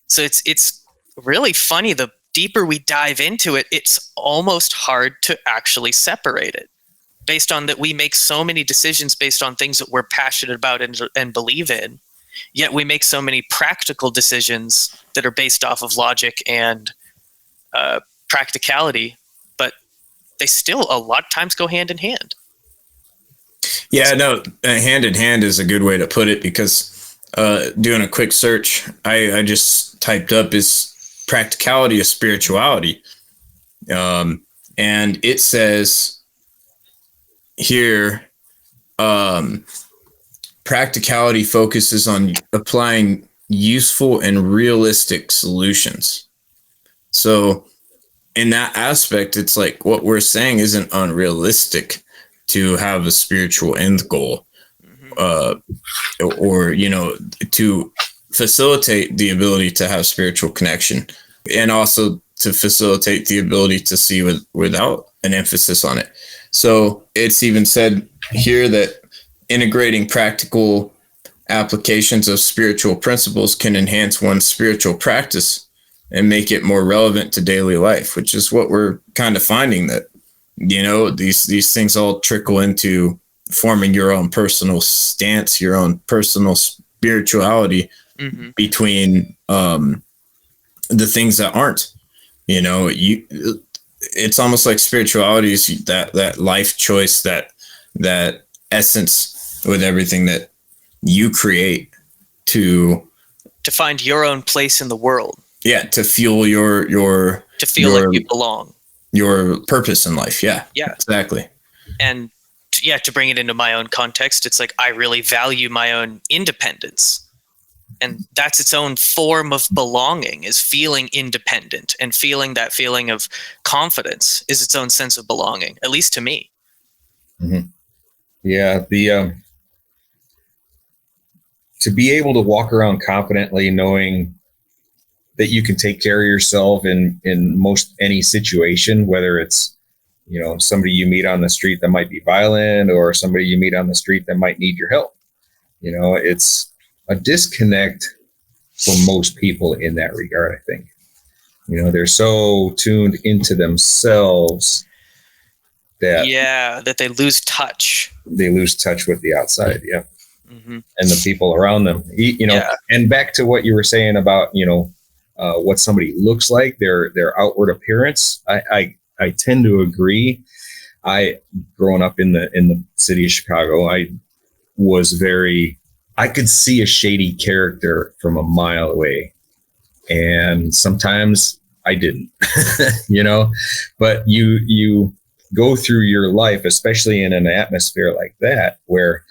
So it's really funny. The deeper we dive into it, it's almost hard to actually separate it based on that we make so many decisions based on things that we're passionate about and believe in. Yet we make so many practical decisions that are based off of logic and practicality, but they still a lot of times go hand in hand.
Yeah, no, hand in hand is a good way to put it because doing a quick search, I just typed up is practicality of spirituality. And it says here, practicality focuses on applying useful and realistic solutions. So in that aspect, it's like what we're saying isn't unrealistic to have a spiritual end goal, or, you know, to facilitate the ability to have spiritual connection and also to facilitate the ability to see without an emphasis on it. So it's even said here that integrating practical applications of spiritual principles can enhance one's spiritual practice and make it more relevant to daily life, which is what we're kind of finding, that, you know, these things all trickle into forming your own personal stance, your own personal spirituality between the things that aren't, you know, it's almost like spirituality is that life choice, that essence with everything that you create to
find your own place in the world.
Yeah, to fuel your
to feel like you belong.
Your purpose in life. Yeah.
Yeah.
Exactly.
And to bring it into my own context, it's like I really value my own independence. And that's its own form of belonging, is feeling independent, and feeling that feeling of confidence is its own sense of belonging, at least to me.
Yeah. To be able to walk around confidently knowing that you can take care of yourself in most any situation, whether it's, you know, somebody you meet on the street that might be violent or somebody you meet on the street that might need your help. You know, it's a disconnect for most people in that regard, I think. You know, they're so tuned into themselves that
they lose touch.
They lose touch with the outside. Yeah. And the people around them, you know, and back to what you were saying about, you know, what somebody looks like, their outward appearance. I tend to agree. Growing up in the city of Chicago, I could see a shady character from a mile away, and sometimes I didn't, you know, but you go through your life, especially in an atmosphere like that, where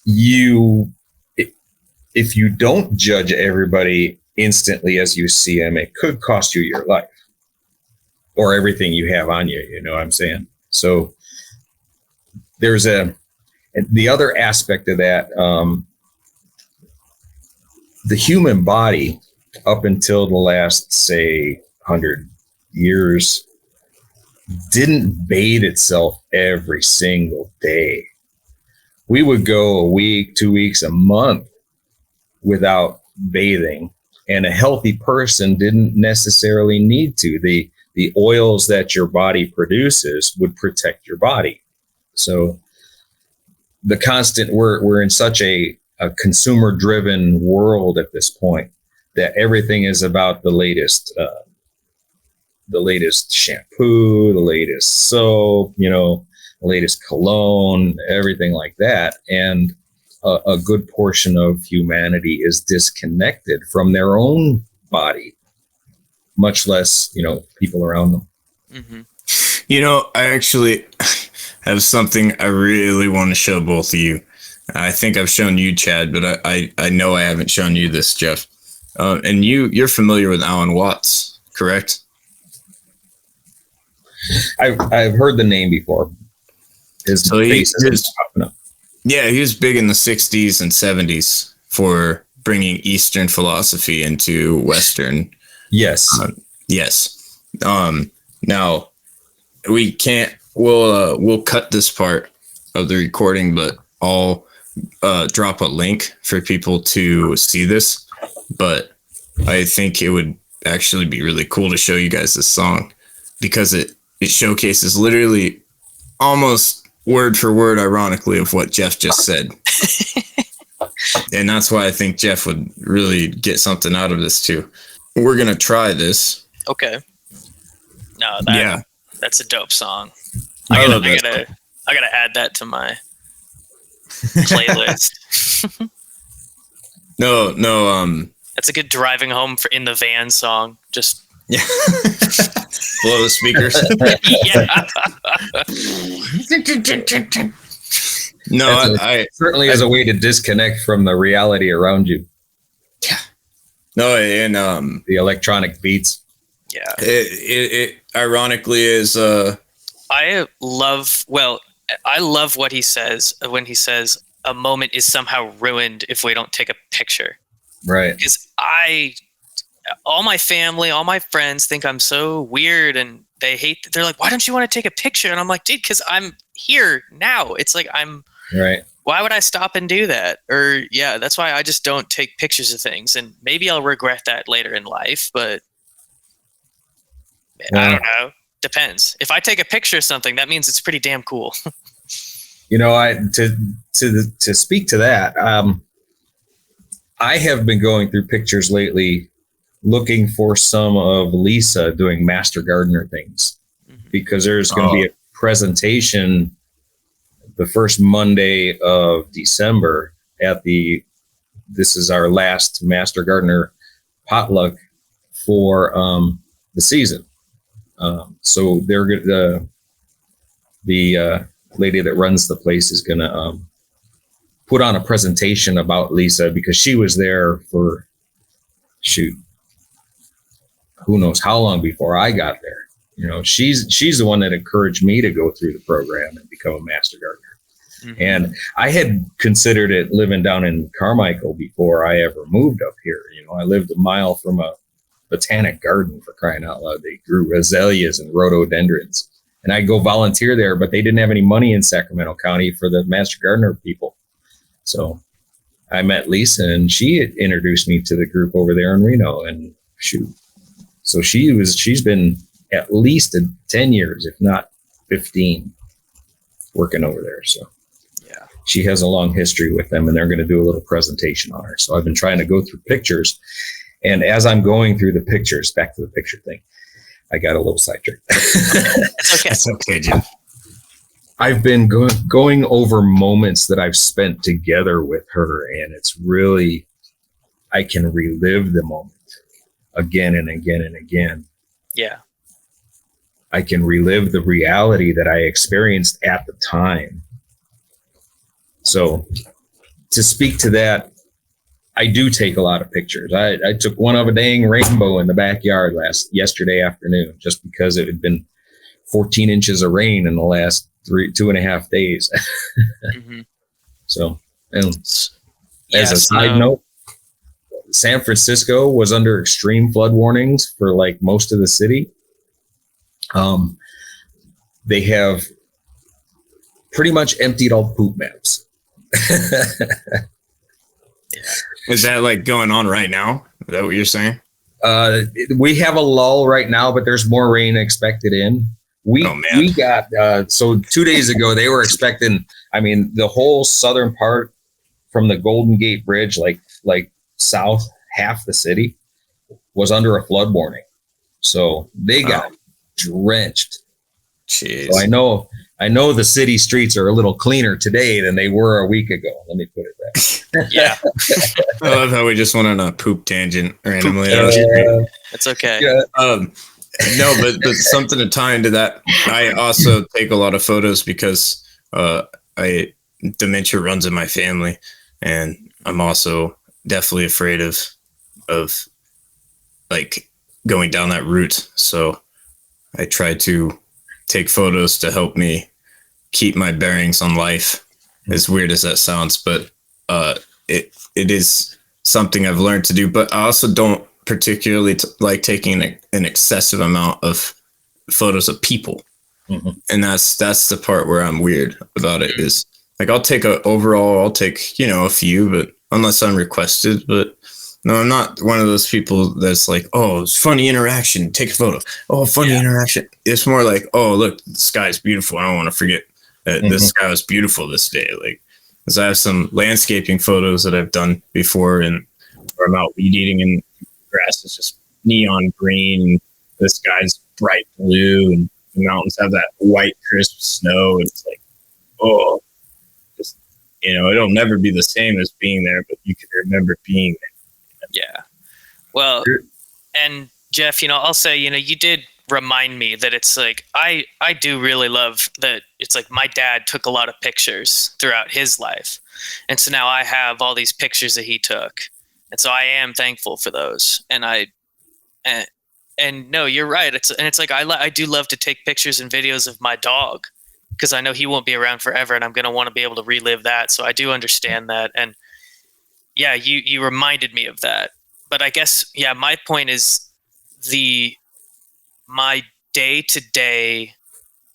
if you don't judge everybody instantly as you see them, it could cost you your life or everything you have on you. You know what I'm saying? So there's the other aspect of that, the human body up until the last, say, 100 years didn't bathe itself every single day. We would go a week, 2 weeks, a month without bathing, and a healthy person didn't necessarily need to. The oils that your body produces would protect your body. So the constant, we're in such a consumer driven world at this point that everything is about the latest the latest shampoo, the latest soap, the latest cologne, everything like that. And a good portion of humanity is disconnected from their own body, much less, people around them.
Mm-hmm.
I actually have something I really want to show both of you. I think I've shown you, Chad, but I know I haven't shown you this, Jeff. And you're familiar with Alan Watts, correct?
I've heard the name before. His face is popping up.
Yeah, he was big in the 60s and 70s for bringing Eastern philosophy into Western.
Yes.
Yes. Now, we'll cut this part of the recording, but I'll drop a link for people to see this. But I think it would actually be really cool to show you guys this song because it showcases literally almost word for word, ironically, of what Jeff just said. And that's why I think Jeff would really get something out of this too. We're going to try this.
Okay. No, that's a dope song. I gotta add that to my playlist.
No.
That's a good driving home in the van song. Just
blow the speakers. No, I
certainly is a way to disconnect from the reality around you.
Yeah. No, and
the electronic beats.
Yeah.
It ironically is.
I love what he says when he says a moment is somehow ruined if we don't take a picture.
Right.
Because all my family, all my friends think I'm so weird and they're like, why don't you want to take a picture? And I'm like, dude, because I'm here now. It's like
right.
Why would I stop and do that? Or that's why I just don't take pictures of things. And maybe I'll regret that later in life, but I don't know. Depends. If I take a picture of something, that means it's pretty damn cool.
To speak to that, I have been going through pictures lately looking for some of Lisa doing Master Gardener things because there's going to be a presentation the first Monday of December this is our last Master Gardener potluck for the season. So they're the lady that runs the place is going to put on a presentation about Lisa because she was there for who knows how long before I got there. She's the one that encouraged me to go through the program and become a Master Gardener. Mm-hmm. And I had considered it living down in Carmichael before I ever moved up here. I lived a mile from a botanic garden, for crying out loud. They grew azaleas and rhododendrons. And I'd go volunteer there, but they didn't have any money in Sacramento County for the Master Gardener people. So I met Lisa and she introduced me to the group over there in Reno. And so she's been at least 10 years, if not 15, working over there. So
yeah,
she has a long history with them and they're going to do a little presentation on her. So I've been trying to go through pictures. And as I'm going through the pictures, back to the picture thing, I got a little sidetracked.
It's okay.
It's okay, Jeff.
I've been going over moments that I've spent together with her, and it's really, I can relive the moment again and again and again.
Yeah.
I can relive the reality that I experienced at the time. So to speak to that, I do take a lot of pictures. I took one of a dang rainbow in the backyard yesterday afternoon, just because it had been 14 inches of rain in the last 2.5 days.
Mm-hmm.
So, and as a side note, San Francisco was under extreme flood warnings for like most of the city. They have pretty much emptied all poop maps.
Is that like going on right now? Is that what you're saying?
We have a lull right now, but there's more rain expected in. We got, so 2 days ago, they were expecting, the whole southern part from the Golden Gate Bridge, like south, half the city was under a flood warning. So they got drenched.
Jeez.
So I know the city streets are a little cleaner today than they were a week ago. Let me put it that way.
Yeah.
I love how we just went on a poop tangent randomly.
That's okay.
Yeah.
No, but something to tie into that. I also take a lot of photos because dementia runs in my family, and I'm also definitely afraid of like going down that route. So I try to take photos to help me keep my bearings on life. As weird as that sounds, but it is something I've learned to do. But I also don't particularly like taking an excessive amount of photos of people.
Mm-hmm.
And that's the part where I'm weird about it, is like I'll take a few, but unless I'm requested. But no, I'm not one of those people that's like, oh, it's funny interaction, take a photo. Oh, funny interaction. It's more like, oh, look, the sky's beautiful. I don't want to forget that the sky was beautiful this day. Like, because I have some landscaping photos that I've done before, and where I'm out weed eating and grass is just neon green, and the sky's bright blue, and the mountains have that white crisp snow. It's like, oh, just, it'll never be the same as being there, but you can remember being there.
Yeah. Well, and Jeff, I'll say, you did remind me that it's like, I do really love that. It's like my dad took a lot of pictures throughout his life. And so now I have all these pictures that he took. And so I am thankful for those. And no, you're right. It's like, I do love to take pictures and videos of my dog, because I know he won't be around forever, and I'm going to want to be able to relive that. So I do understand that. And yeah, you reminded me of that. But I guess, my point is my day-to-day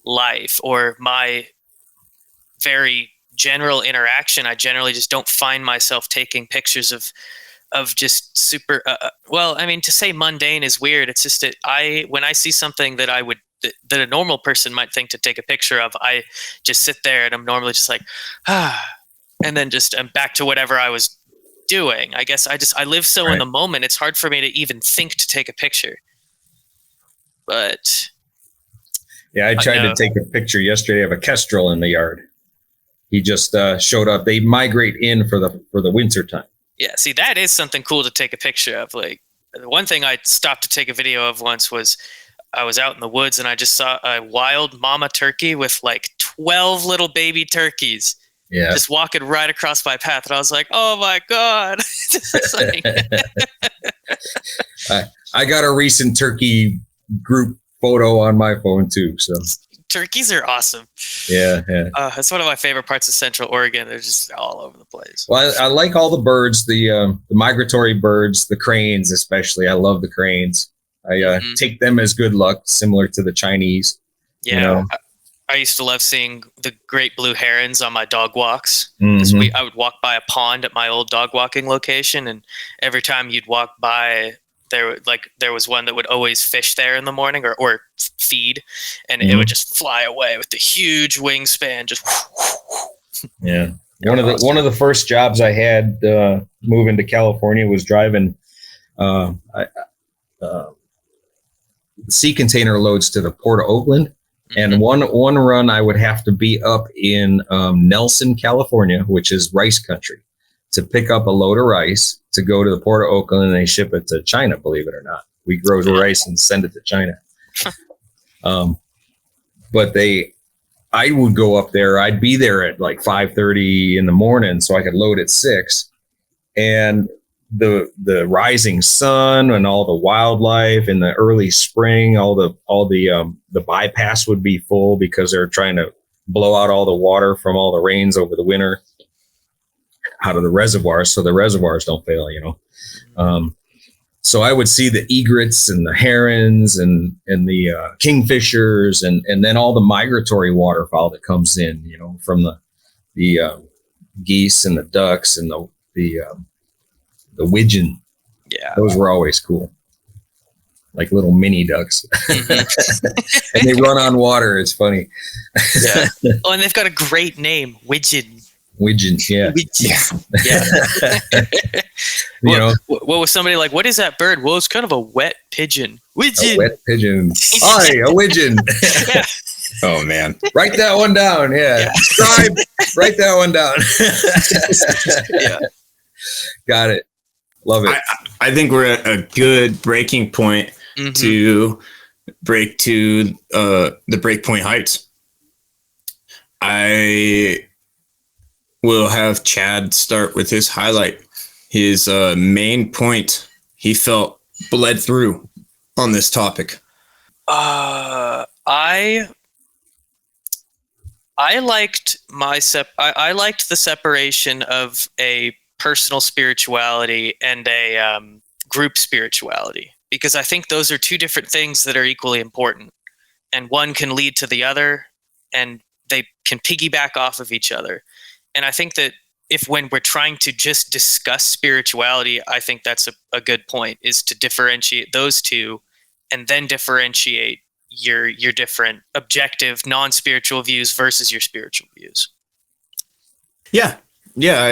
life, or my very general interaction, I generally just don't find myself taking pictures of just super, to say mundane is weird. It's just that when I see something that that a normal person might think to take a picture of, I just sit there and I'm normally just like, and then I'm back to whatever I was doing. I guess I live so in the moment, it's hard for me to even think to take a picture. But
yeah, I tried to take a picture yesterday of a kestrel in the yard. He just showed up. They migrate in for the winter time.
Yeah, see, that is something cool to take a picture of. Like, the one thing I stopped to take a video of once was I was out in the woods and I just saw a wild mama turkey with like 12 little baby turkeys.
Yeah.
Just walking right across my path. And I was like, oh my God.
I got a recent turkey group photo on my phone too. So
turkeys are awesome.
Yeah.
That's one of my favorite parts of Central Oregon. They're just all over the place.
Well, I like all the birds, the migratory birds, the cranes especially. I love the cranes. I take them as good luck, similar to the Chinese.
Yeah. I used to love seeing the great blue herons on my dog walks, because I would walk by a pond at my old dog walking location, and every time you'd walk by, there was one that would always fish there in the morning or feed, and it would just fly away with the huge wingspan. Just
yeah. One of the first jobs I had moving to California was driving sea container loads to the Port of Oakland. And one run, I would have to be up in Nelson, California, which is rice country, to pick up a load of rice to go to the Port of Oakland, and they ship it to China, believe it or not. We grow the rice and send it to China. But I would go up there. I'd be there at like 5:30 in the morning so I could load at 6. And the rising sun and all the wildlife in the early spring, all the bypass would be full because they're trying to blow out all the water from all the rains over the winter out of the reservoirs, so the reservoirs don't fail, so I would see the egrets and the herons and the kingfishers and then all the migratory waterfowl that comes in, from the geese and the ducks and the widgeon.
Yeah.
Those were always cool. Like little mini ducks. And they run on water. It's funny.
Yeah. Oh, and they've got a great name, widgeon.
Widgeon, yeah.
Yeah.
You know,
what was somebody like? What is that bird? Well, it's kind of a wet pigeon.
a
Widgeon.
wet pigeon. Aye, a widgeon.
Yeah.
Oh man.
Write that one down. Yeah. Scribe, write that one down.
Yeah.
Got it. Love it.
I think we're at a good breaking point to break to the Breakpoint Heights. I will have Chad start with his highlight, his main point he felt bled through on this topic.
I liked I liked the separation of a personal spirituality and a group spirituality, because I think those are two different things that are equally important, and one can lead to the other, and they can piggyback off of each other. And I think that when we're trying to just discuss spirituality, I think that's a good point, is to differentiate those two and then differentiate your different objective non-spiritual views versus your spiritual views. Yeah,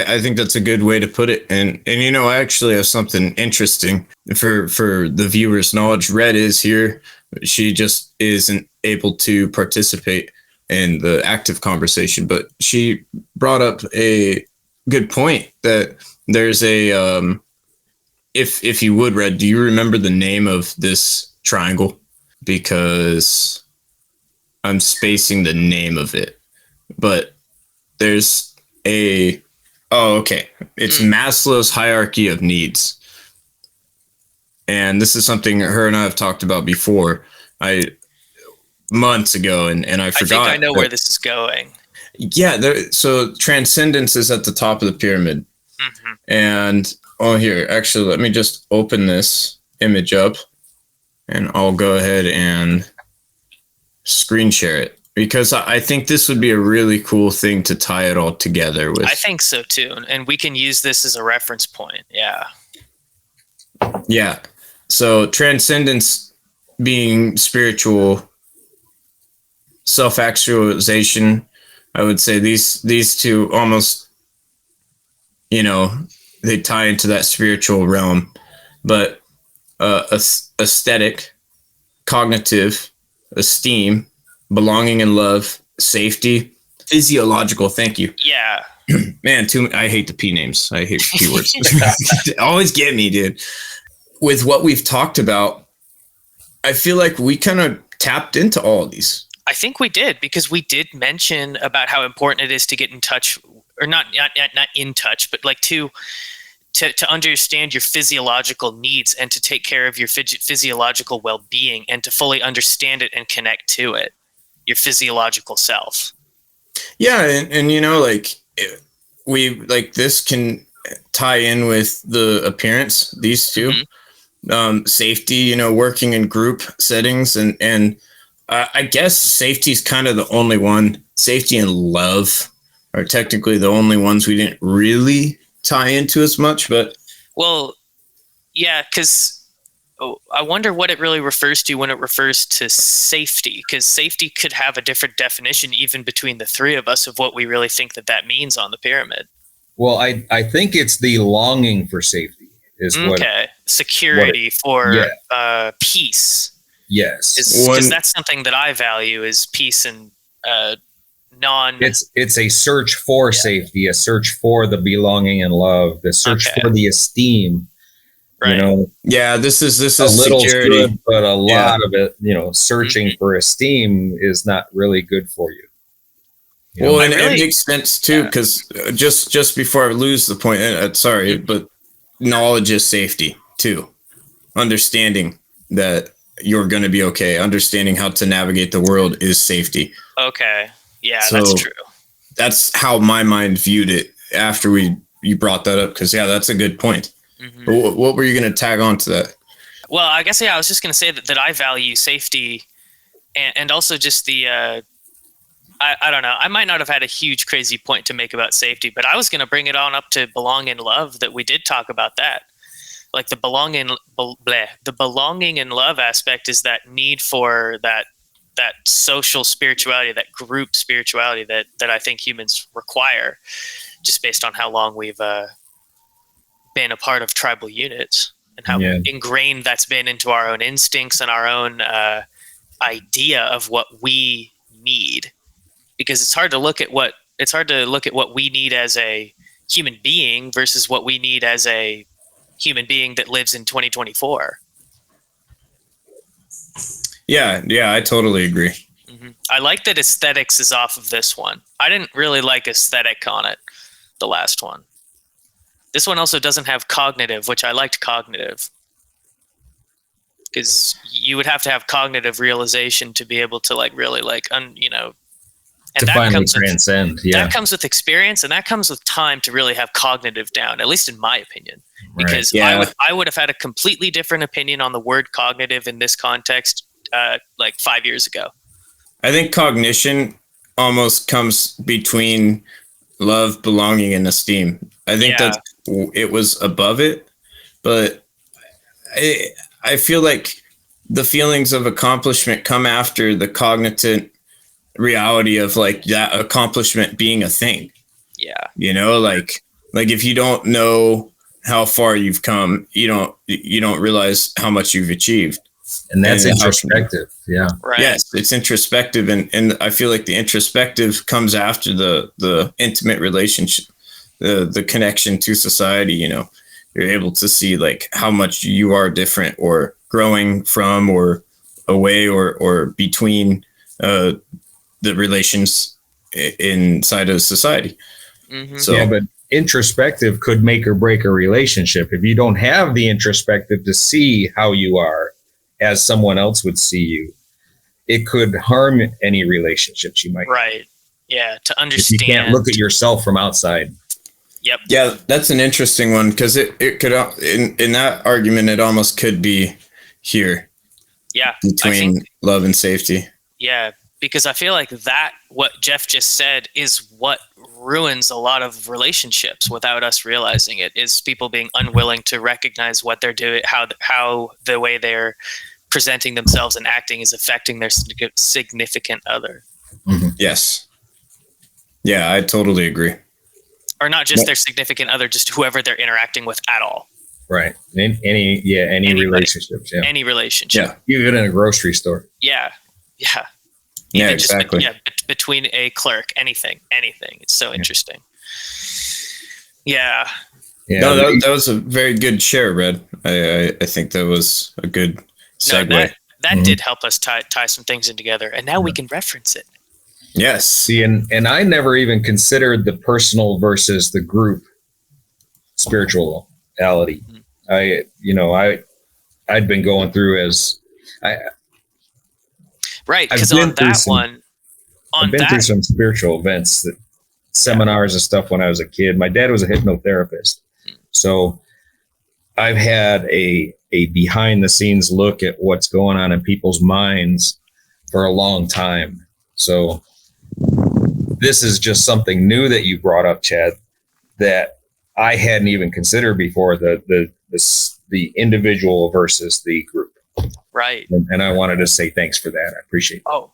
I think that's a good way to put it. And you know, I actually have something interesting for the viewers' knowledge. Red is here. She just isn't able to participate in the active conversation, but she brought up a good point that there's a if you would, Red, do you remember the name of this triangle? Because I'm spacing the name of it, but there's it's Maslow's hierarchy of needs. And this is something her and I have talked about before, months ago, and I forgot.
I think I know where this is going.
Yeah, so transcendence is at the top of the pyramid. And here, actually, let me just open this image up, and I'll go ahead and screen share it, because I think this would be a really cool thing to tie it all together with.
I think so too, and we can use this as a reference point.
Yeah. So transcendence being spiritual, self-actualization, I would say these two almost, you know, they tie into that spiritual realm. But aesthetic, cognitive, esteem, belonging and love, safety, physiological. Thank you.
Yeah.
Man, I hate the P names. I hate P words. Always get me, dude. With what we've talked about, I feel like we kind of tapped into all of these.
I think we did, because we did mention about how important it is to get in touch, or not in touch, but like to understand your physiological needs and to take care of your physiological well-being and to fully understand it and connect to it, your physiological self.
Yeah, and you know, like this can tie in with the appearance, these two. Safety, you know, working in group settings, and I guess safety is kind of the only one. Safety and love are technically the only ones we didn't really tie into as much, but
yeah, because I wonder what it really refers to when it refers to safety, because safety could have a different definition even between the three of us of what we really think that means on the pyramid.
Well, I think it's the longing for safety is what. Okay,
security for peace.
Yes,
because that's something that I value, is peace and
It's a search for safety, a search for the belonging and love, the search for the esteem. Right. You know.
Yeah, this is
a little security, good, but a lot of it, you know, searching for esteem is not really good for you.
Well, and it makes sense too, because just before I lose the point, but knowledge is safety too. Understanding that you're going to be okay. Understanding how to navigate the world is safety.
Okay. Yeah, so that's true.
That's how my mind viewed it after you brought that up, because that's a good point. What were you going to tag on to that?
Well, I guess I was just going to say that I value safety, and also just the I don't know. I might not have had a huge crazy point to make about safety, but I was going to bring it on up to belong and love, that we did talk about that. Like the belonging and love aspect is that need for that social spirituality, that group spirituality that I think humans require. just based on how long we've been a part of tribal units and how ingrained that's been into our own instincts and our own idea of what we need. Because it's hard to look at what we need as a human being versus what we need as a human being that lives in 2024.
Yeah, I totally agree.
Mm-hmm. I like that aesthetics is off of this one. I didn't really like aesthetic on it, the last one. This one also doesn't have cognitive, which I liked cognitive. Because you would have to have cognitive realization to be able to and
to
that
finally
comes
transcend.
with, that comes with experience, and that comes with time to really have cognitive down, at least in my opinion. Because I would have had a completely different opinion on the word cognitive in this context 5 years ago.
I think cognition almost comes between love, belonging, and esteem. I think that it was above it, but I feel like the feelings of accomplishment come after the cognitive reality of that accomplishment being a thing.
Yeah.
Like if you don't know how far you've come, you don't realize how much you've achieved.
And that's introspective. Yeah.
Right.
Yes, it's introspective. And I feel like the introspective comes after the intimate relationship, the connection to society. You're able to see how much you are different or growing from or away or between the relations inside of society.
Mm-hmm.
So, but introspective could make or break a relationship. If you don't have the introspective to see how you are as someone else would see you, it could harm any relationships you might have.
Right. Yeah. To understand.
If you can't look at yourself from outside.
Yep.
Yeah, that's an interesting one because it could, in that argument, it almost could be here.
Yeah.
Between love and safety.
Yeah. Because I feel like that, what Jeff just said, is what ruins a lot of relationships without us realizing it, is people being unwilling to recognize what they're doing, how the way they're presenting themselves and acting is affecting their significant other.
Mm-hmm. Yes. Yeah, I totally agree.
Or not just their significant other, just whoever they're interacting with at all.
Right. Any relationships. Yeah.
Any relationship.
Yeah. Even in a grocery store.
Yeah. Yeah.
Yeah, exactly.
Between a clerk, anything. It's so interesting. Yeah.
No, that was a very good share, Red. I think that was a good segue.
No, that did help us tie some things in together, and now we can reference it.
Yes.
See, and I never even considered the personal versus the group spirituality. Mm-hmm. I'd been going through
right, because on that one,
I've been through some spiritual events, seminars and stuff when I was a kid. My dad was a hypnotherapist, so I've had a behind the scenes look at what's going on in people's minds for a long time. So this is just something new that you brought up, Chad, that I hadn't even considered before, the individual versus the group.
Right.
And I wanted to say thanks for that. I appreciate it.
Oh,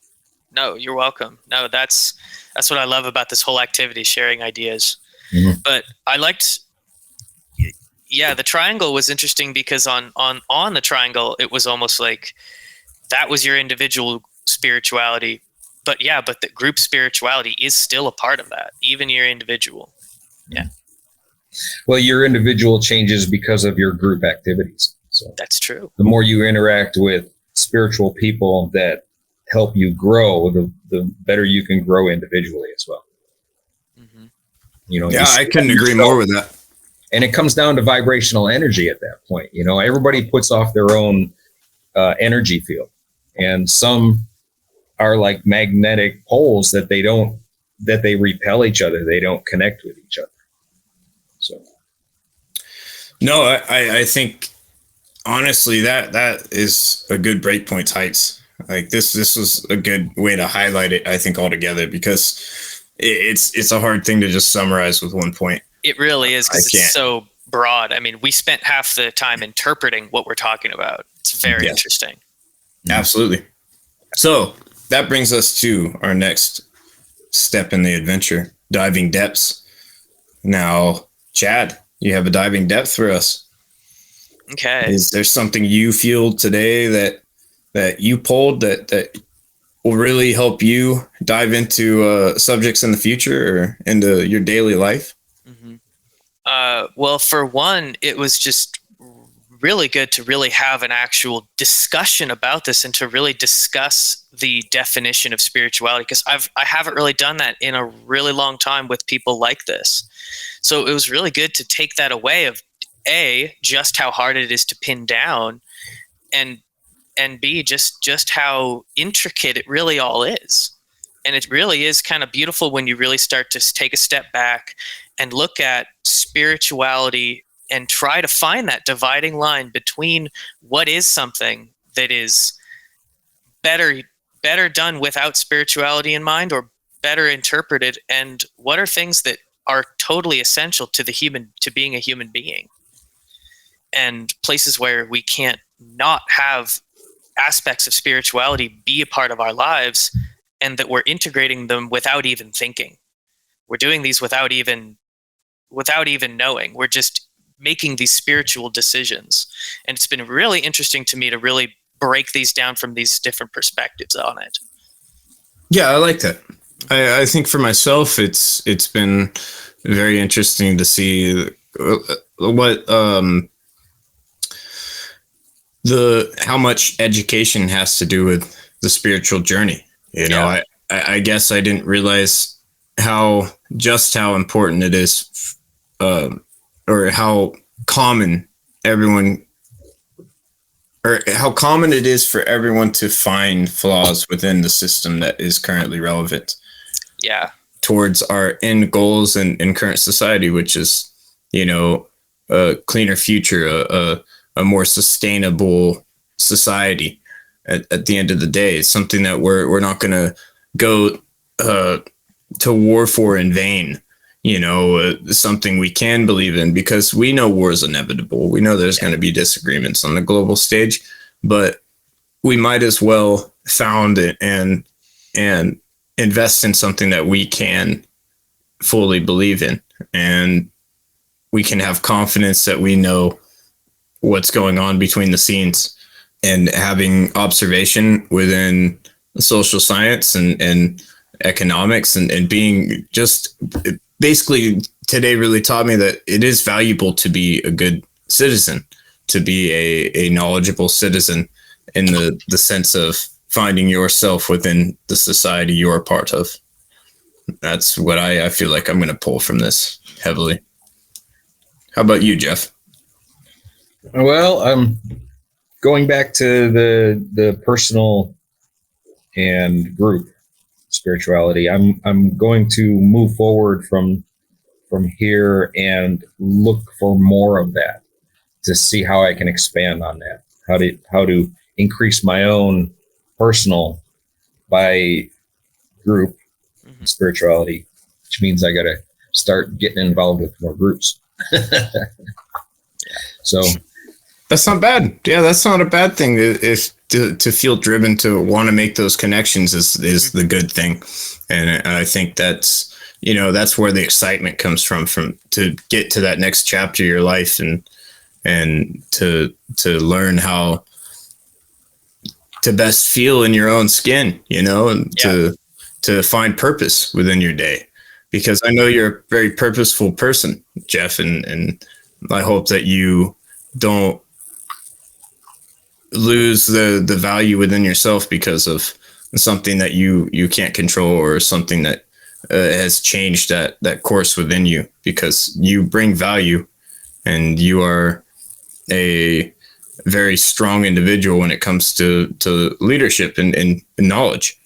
no, you're welcome. No, that's what I love about this whole activity, sharing ideas. Mm-hmm. But I liked, the triangle was interesting because on the triangle, it was almost like that was your individual spirituality. But the group spirituality is still a part of that, even your individual. Yeah.
Well, your individual changes because of your group activities. So
that's true.
The more you interact with spiritual people that help you grow, the better you can grow individually as well. Mm-hmm.
I couldn't agree more with that.
And it comes down to vibrational energy at that point. Everybody puts off their own energy field, and some are like magnetic poles that they repel each other. They don't connect with each other. So,
no, I think honestly that is a good Breakpoint Heights. Like this was a good way to highlight it, I think, altogether, because it's a hard thing to just summarize with one point.
It really is, because it's so broad. I mean, we spent half the time interpreting what we're talking about. It's very interesting.
Absolutely. So that brings us to our next step in the adventure, diving depths. Now, Chad, you have a diving depth for us.
Okay.
Is there something you feel today that you pulled that will really help you dive into subjects in the future or into your daily life?
Mm-hmm. Well, for one, it was just really good to really have an actual discussion about this and to really discuss the definition of spirituality, because I haven't really done that in a really long time with people like this. So it was really good to take that away of just how hard it is to pin down, and B, just how intricate it really all is. And it really is kind of beautiful when you really start to take a step back and look at spirituality and try to find that dividing line between what is something that is better done without spirituality in mind, or better interpreted, and what are things that are totally essential to being a human being, and places where we can't not have aspects of spirituality be a part of our lives, and that we're integrating them without even thinking. We're doing these without even knowing. We're just making these spiritual decisions. And it's been really interesting to me to really break these down from these different perspectives on it.
Yeah, I like that. I think for myself, it's been very interesting to see what how much education has to do with the spiritual journey. You know, I guess I didn't realize how important it is, or how common it is for everyone to find flaws within the system that is currently relevant.
Yeah.
Towards our end goals in current society, which is, you know, a cleaner future, a more sustainable society. At the end of the day, it's something that we're not going to go to war for in vain. You know, something we can believe in, because we know war is inevitable. We know there's going to be disagreements on the global stage, but we might as well found it and invest in something that we can fully believe in, and we can have confidence that we know what's going on between the scenes. And having observation within social science and economics and being just basically today really taught me that it is valuable to be a good citizen, to be a knowledgeable citizen in the sense of finding yourself within the society you're a part of. That's what I feel like I'm going to pull from this heavily. How about you, Jeff?
Well, going back to the personal and group spirituality, I'm going to move forward from here and look for more of that, to see how I can expand on that, how to increase my own personal by group spirituality, which means I got to start getting involved with more groups. So
that's not bad. Yeah, that's not a bad thing. If to feel driven to want to make those connections is the good thing. And I think that's, you know, that's where the excitement comes from to get to that next chapter of your life and to learn how to best feel in your own skin, you know, and to find purpose within your day. Because I know you're a very purposeful person, Jeff, and I hope that you don't lose the value within yourself because of something that you can't control, or something that has changed that course within you, because you bring value and you are a very strong individual when it comes to leadership and knowledge.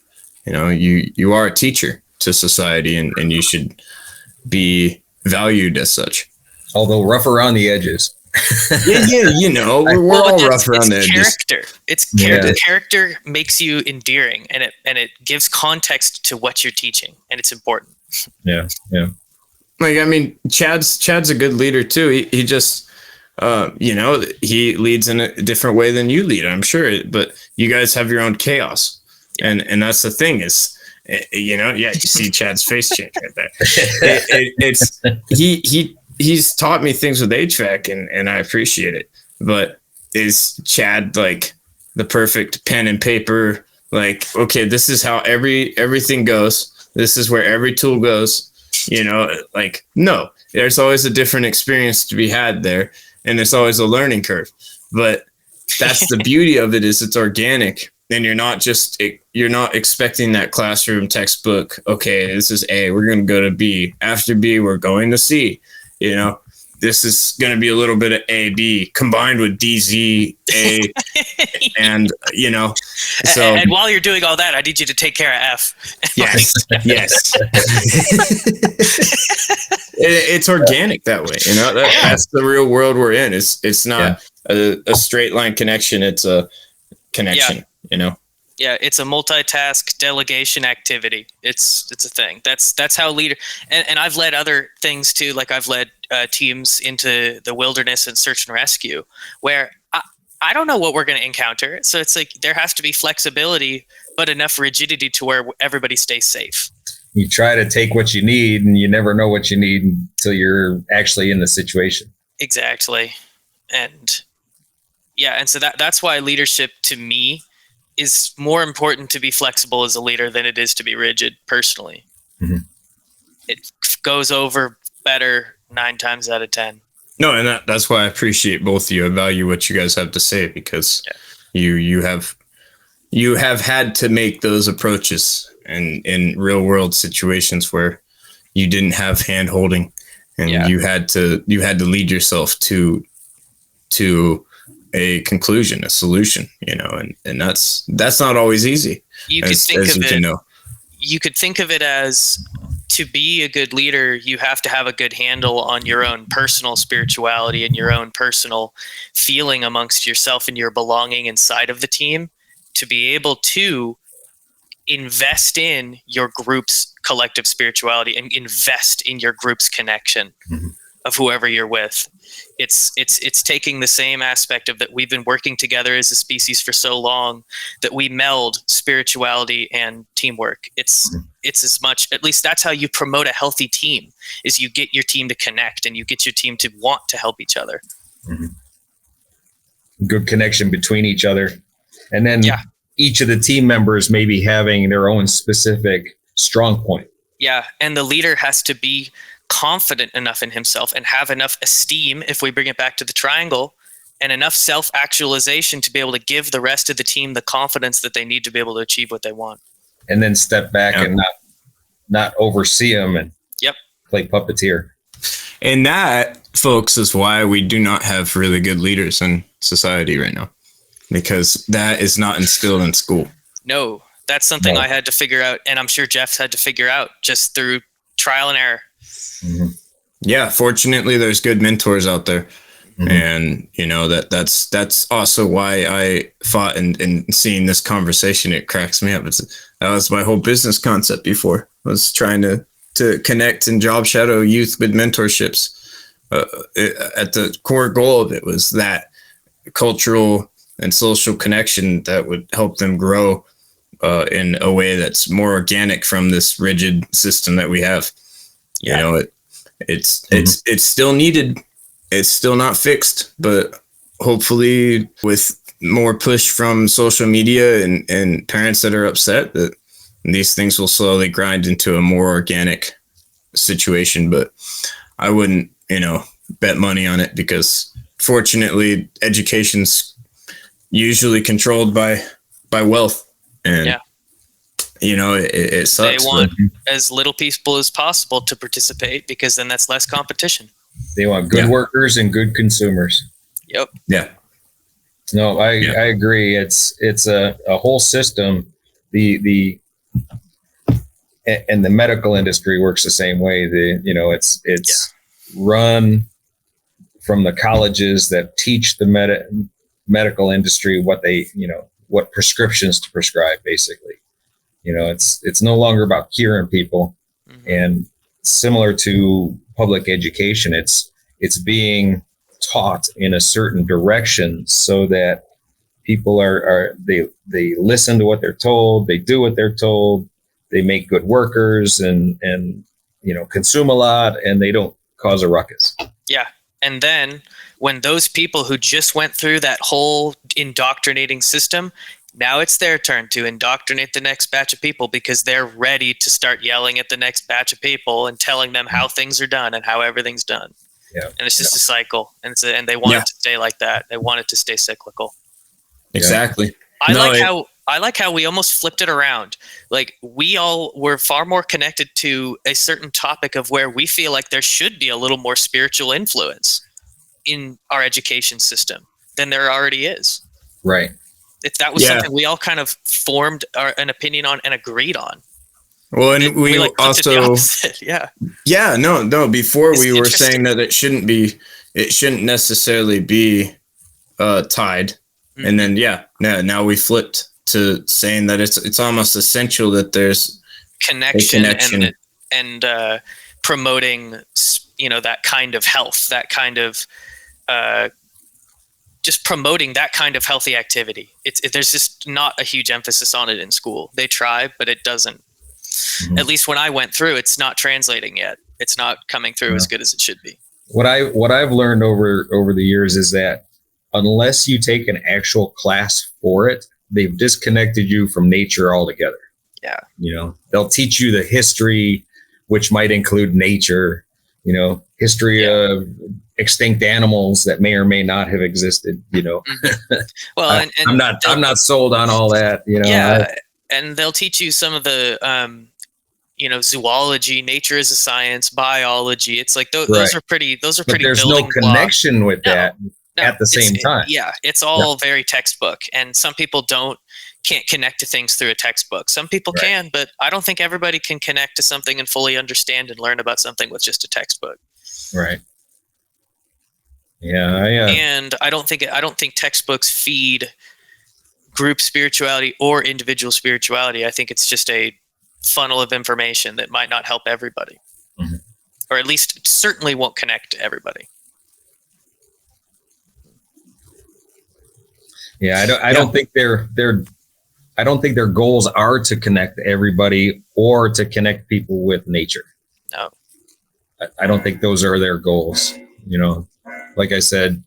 You know, you are a teacher to society, and you should be valued as such.
Although rough around the edges.
yeah, you know, we're all rough around the edges.
It's character. Character makes you endearing, and it gives context to what you're teaching, and it's important.
Yeah.
Like, I mean, Chad's a good leader too. He just, you know, he leads in a different way than you lead, I'm sure. But you guys have your own chaos, and that's the thing is You see Chad's face change right there. He's taught me things with HVAC, and I appreciate it. But is Chad like the perfect pen and paper? Like, okay, this is how everything goes. This is where every tool goes. Like, no, there's always a different experience to be had there, and there's always a learning curve. But that's the beauty of it, is it's organic. And you're not expecting that classroom textbook. Okay, this is A, we're going to go to B. After B, we're going to C. This is going to be a little bit of A, B combined with D, Z, A, and so.
And while you're doing all that, I need you to take care of F.
Yes, yes. It's organic that way. That's the real world we're in. It's not a straight line connection. It's a connection.
Yeah, it's a multitask delegation activity. It's a thing. That's how leader. And I've led other things too. Like I've led teams into the wilderness and search and rescue, where I don't know what we're going to encounter. So it's like there has to be flexibility, but enough rigidity to where everybody stays safe.
You try to take what you need, and you never know what you need until you're actually in the situation.
Exactly, and so that's why leadership to me is more important to be flexible as a leader than it is to be rigid personally.
Mm-hmm.
It goes over better 9 times out of 10.
No, and that's why I appreciate both of you. I value what you guys have to say, because you have had to make those approaches in real world situations where you didn't have hand holding, and you had to lead yourself to a conclusion, a solution, and that's not always easy. You could
think of it as, to be a good leader, you have to have a good handle on your own personal spirituality and your own personal feeling amongst yourself and your belonging inside of the team, to be able to invest in your group's collective spirituality and invest in your group's connection of whoever you're with. It's taking the same aspect of that we've been working together as a species for so long, that we meld spirituality and teamwork. It's as much, at least that's how you promote a healthy team, is you get your team to connect and you get your team to want to help each other.
Good connection between each other. And then each of the team members maybe having their own specific strong point.
Yeah. And the leader has to be confident enough in himself and have enough esteem, if we bring it back to the triangle, and enough self-actualization to be able to give the rest of the team the confidence that they need to be able to achieve what they want.
And then step back and not oversee them and play puppeteer.
And that, folks, is why we do not have really good leaders in society right now, because that is not instilled in school.
No, that's something I had to figure out, and I'm sure Jeff's had to figure out just through trial and error.
Yeah, fortunately, there's good mentors out there. And that's also why I fought in seeing this conversation. It cracks me up. That was my whole business concept before, was trying to connect and job shadow youth with mentorships. At the core goal of it was that cultural and social connection that would help them grow in a way that's more organic from this rigid system that we have. It's still needed. It's still not fixed, but hopefully with more push from social media and parents that are upset, that these things will slowly grind into a more organic situation. But I wouldn't, bet money on it, because fortunately education's usually controlled by wealth, and it sucks.
They want as little people as possible to participate, because then that's less competition.
They want good workers and good consumers.
Yep.
Yeah. No, I agree. It's a whole system. The and the medical industry works the same way. It's run from the colleges that teach the medical industry what what prescriptions to prescribe, basically. It's no longer about curing people. And similar to public education, it's being taught in a certain direction so that people they listen to what they're told, they do what they're told, they make good workers and consume a lot, and they don't cause a ruckus.
Yeah. And then when those people who just went through that whole indoctrinating system, now it's their turn to indoctrinate the next batch of people, because they're ready to start yelling at the next batch of people and telling them how things are done and how everything's done.
Yeah.
And it's just a cycle, and they want it to stay like that. They want it to stay cyclical.
Exactly.
I like how we almost flipped it around. Like, we all were far more connected to a certain topic of where we feel like there should be a little more spiritual influence in our education system than there already is.
Right.
If that was something we all kind of formed an opinion on and agreed on.
Well, and we
like
also, before we were saying that it shouldn't necessarily be tied. Mm-hmm. And then, now we flipped to saying that it's almost essential that there's
connection. And promoting, that kind of health, that kind of, just promoting that kind of healthy activity. There's just not a huge emphasis on it in school. They try, but it doesn't. Mm-hmm. At least when I went through, it's not translating yet. It's not coming through as good as it should be. What
I've learned over the years is that unless you take an actual class for it, they've disconnected you from nature altogether.
Yeah.
They'll teach you the history, which might include nature, history of extinct animals that may or may not have existed,
Mm-hmm. Well,
I'm not sold on all that,
Yeah. And they'll teach you some of the, zoology, nature is a science, biology. It's like those are pretty. But
there's no connection with that at the same time.
Yeah, it's all very textbook, and some people can't connect to things through a textbook. Some people can, but I don't think everybody can connect to something and fully understand and learn about something with just a textbook.
Right. Yeah.
And I don't think textbooks feed group spirituality or individual spirituality. I think it's just a funnel of information that might not help everybody, mm-hmm. or at least certainly won't connect to everybody.
Yeah, I don't think I don't think their goals are to connect everybody or to connect people with nature.
No,
I don't think those are their goals. Like I said,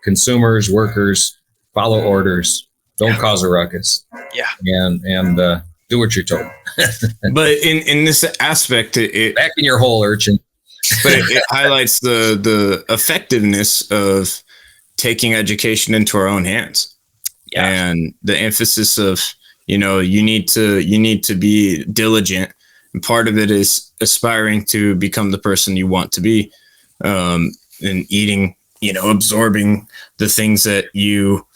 consumers, workers, follow orders. Don't cause a ruckus.
Yeah.
And do what you're told.
But in this aspect, it
back in your hole, urchin.
But it highlights the effectiveness of taking education into our own hands. Yeah. And the emphasis of, you need to be diligent. And part of it is aspiring to become the person you want to be, and eating, absorbing the things that you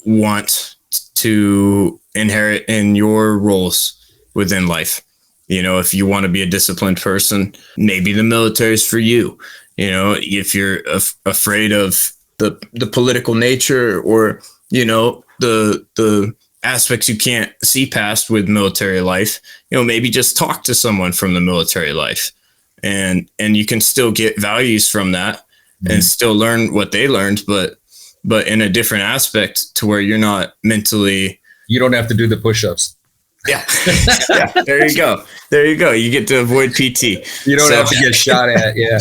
want to inherit in your roles within life. If you want to be a disciplined person, maybe the military is for you. If you're afraid of the political nature or, the aspects you can't see past with military life, maybe just talk to someone from the military life, and you can still get values from that, mm-hmm. and still learn what they learned, but in a different aspect to where you're not mentally.
You don't have to do the push-ups.
Yeah. Yeah. There you go. You get to avoid PT.
You don't have to get shot at. Yeah.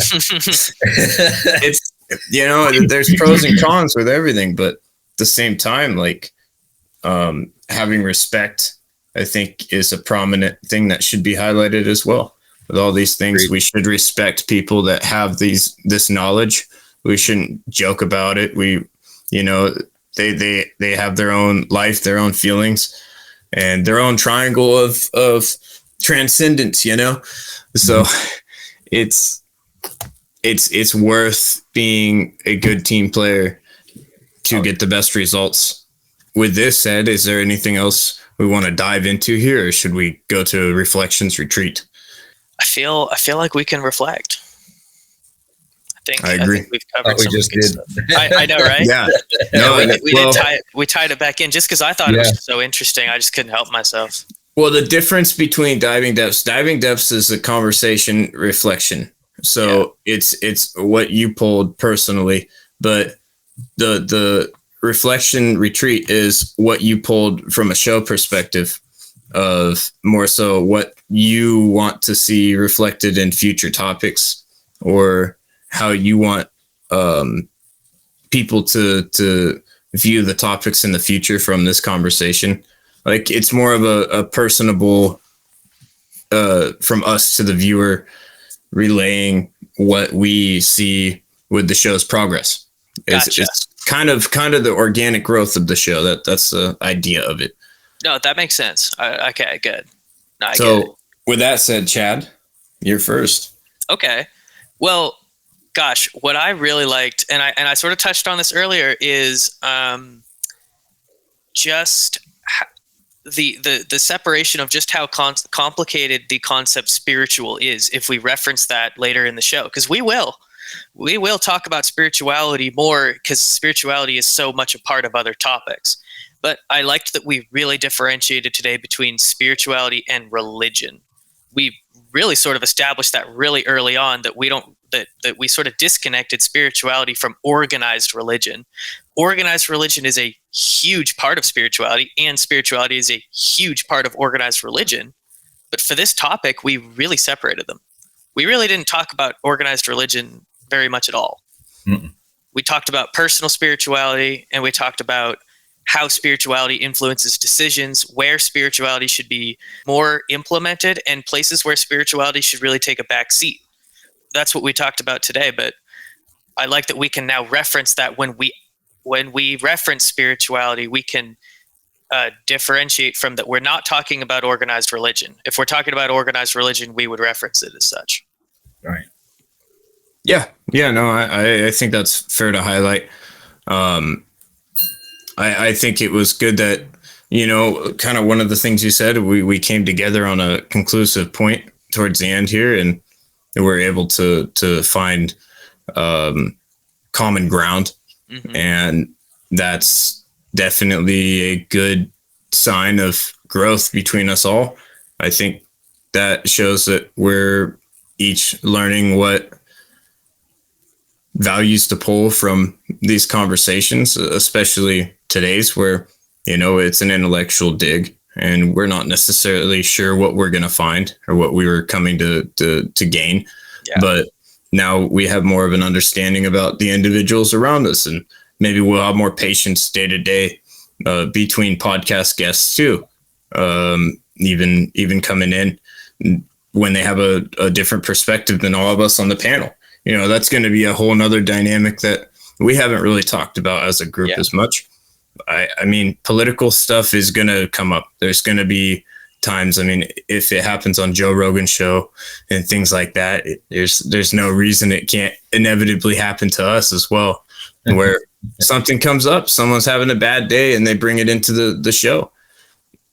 It's, there's pros and cons with everything, but at the same time, like, having respect, I think, is a prominent thing that should be highlighted as well. With all these things, we should respect people that have this knowledge. We shouldn't joke about it. They have their own life, their own feelings, and their own triangle of transcendence, So it's worth being a good team player to get the best results. With this said, is there anything else we want to dive into here, or should we go to reflections retreat?
I feel like we can reflect.
I agree.
I think we've covered
we just did.
I know, right?
Yeah.
No, we tied it back in just because I thought it was so interesting. I just couldn't help myself.
Well, the difference between diving depths is a conversation reflection. So it's what you pulled personally, but the reflection retreat is what you pulled from a show perspective. of more so what you want to see reflected in future topics, or how you want people to view the topics in the future from this conversation. Like, it's more of a personable from us to the viewer, relaying what we see with the show's progress.
Gotcha.
It's kind of the organic growth of the show. That's the idea of it.
No, that makes sense. Okay, good. No, I get it.
So with that said, Chad, you're first.
Okay. Well, gosh, what I really liked, and I sort of touched on this earlier, is just the separation of just how complicated the concept spiritual is. If we reference that later in the show, because we will talk about spirituality more, because spirituality is so much a part of other topics. But I liked that we really differentiated today between spirituality and religion. We really sort of established that really early on, that we sort of disconnected spirituality from organized religion. Organized religion is a huge part of spirituality, and spirituality is a huge part of organized religion. But for this topic, we really separated them. We really didn't talk about organized religion very much at all.
Mm-mm.
We talked about personal spirituality, and we talked about how spirituality influences decisions, where spirituality should be more implemented, and places where spirituality should really take a back seat. That's what we talked about today. But I like that we can now reference that when we reference spirituality, we can differentiate from that. We're not talking about organized religion. If we're talking about organized religion, we would reference it as such.
Right.
Yeah. No, I think that's fair to highlight. I think it was good that, kind of one of the things you said, we came together on a conclusive point towards the end here, and we're able to find common ground. Mm-hmm. And that's definitely a good sign of growth between us all. I think that shows that we're each learning what values to pull from these conversations, especially today's, where, it's an intellectual dig and we're not necessarily sure what we're going to find or what we were coming to gain. Yeah. But now we have more of an understanding about the individuals around us, and maybe we'll have more patience day to day between podcast guests too. Even coming in when they have a different perspective than all of us on the panel. That's going to be a whole nother dynamic that we haven't really talked about as a group as much. I mean, political stuff is going to come up. There's going to be times, if it happens on Joe Rogan's show and things like that, there's no reason it can't inevitably happen to us as well, where something comes up, someone's having a bad day and they bring it into the show,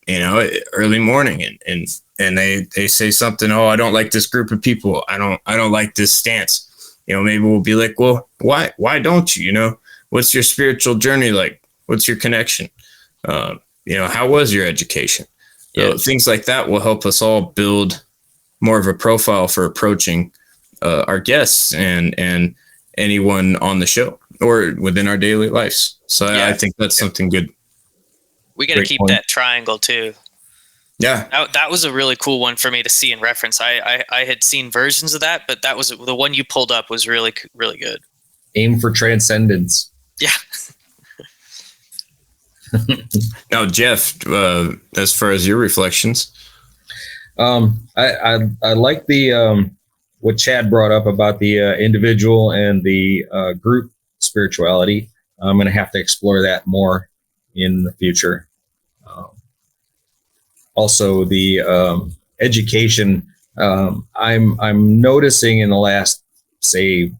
early morning, and they say something, oh, I don't like this group of people. I don't like this stance. Maybe we'll be like, well, why don't you, what's your spiritual journey like? What's your connection? How was your education? So things like that will help us all build more of a profile for approaching our guests and anyone on the show or within our daily lives. So I think that's something good.
We got to keep that triangle too.
Yeah.
That was a really cool one for me to see and reference. I had seen versions of that, but that was the one you pulled up was really, really good.
Aim for transcendence.
Yeah.
Now, Jeff, as far as your reflections,
I like the what Chad brought up about the individual and the group spirituality. I'm going to have to explore that more in the future. Also, the education. I'm noticing in the last, say,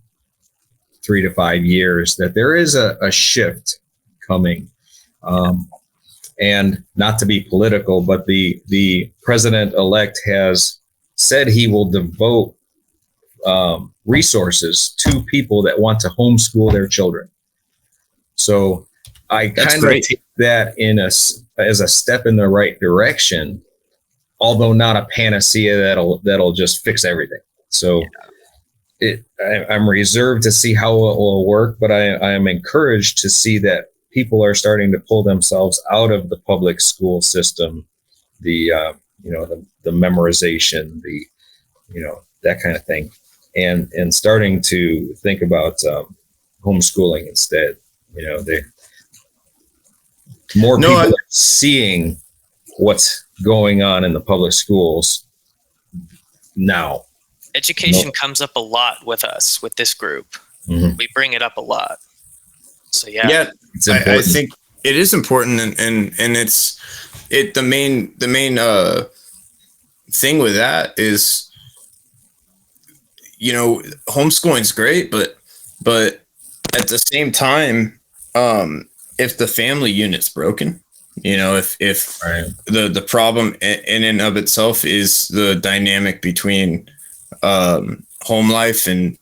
3 to 5 years that there is a shift coming. And not to be political, but the president-elect has said he will devote resources to people that want to homeschool their children. So I kind of take that as a step in the right direction, although not a panacea that'll just fix everything. So I'm reserved to see how it will work, but I am encouraged to see that people are starting to pull themselves out of the public school system the memorization, that kind of thing, and starting to think about homeschooling instead. People are seeing what's going on in the public schools now.
Education comes up a lot with us, with this group.
Mm-hmm.
We bring it up a lot. So yeah,
it's important. I think it is important, and it's the main thing with that is, homeschooling's great, but at the same time, if the family unit's broken, if
right.
the problem in and of itself is the dynamic between home life and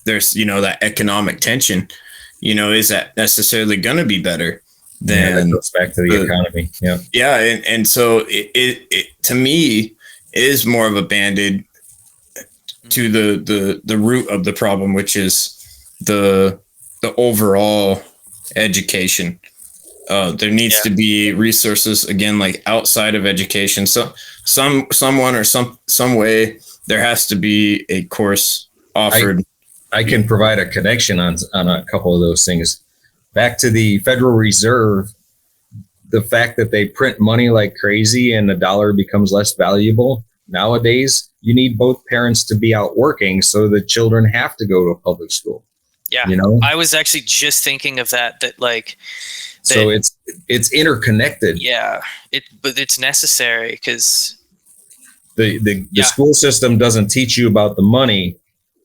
there's that economic tension, is that necessarily going to be better than
that goes back to the economy?
And so it to me is more of a band-aid to the root of the problem, which is the overall education. There needs to be resources, again, like outside of education. So someone or some way there has to be a course offered.
I can provide a connection on a couple of those things. Back to the Federal Reserve, the fact that they print money like crazy and the dollar becomes less valuable nowadays, you need both parents to be out working, so the children have to go to a public school.
Yeah. I was actually just thinking of that
so it's interconnected.
Yeah. But it's necessary because
the school system doesn't teach you about the money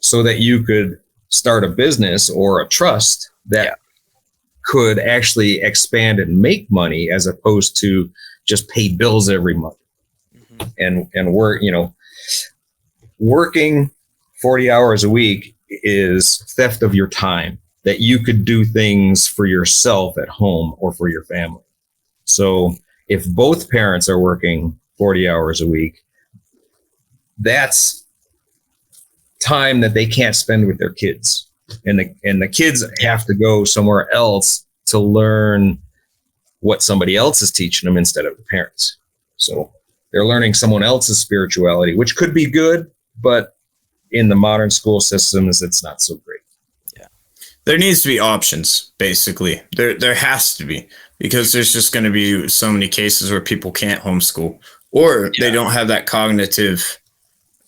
so that you could start a business or a trust that could actually expand and make money, as opposed to just pay bills every month. Mm-hmm. And we're, working 40 hours a week is theft of your time that you could do things for yourself at home or for your family. So if both parents are working 40 hours a week, that's time that they can't spend with their kids. And the kids have to go somewhere else to learn what somebody else is teaching them instead of the parents. So they're learning someone else's spirituality, which could be good, but in the modern school systems, it's not so great.
Yeah. There needs to be options, basically. There has to be, because there's just going to be so many cases where people can't homeschool, or they don't have that cognitive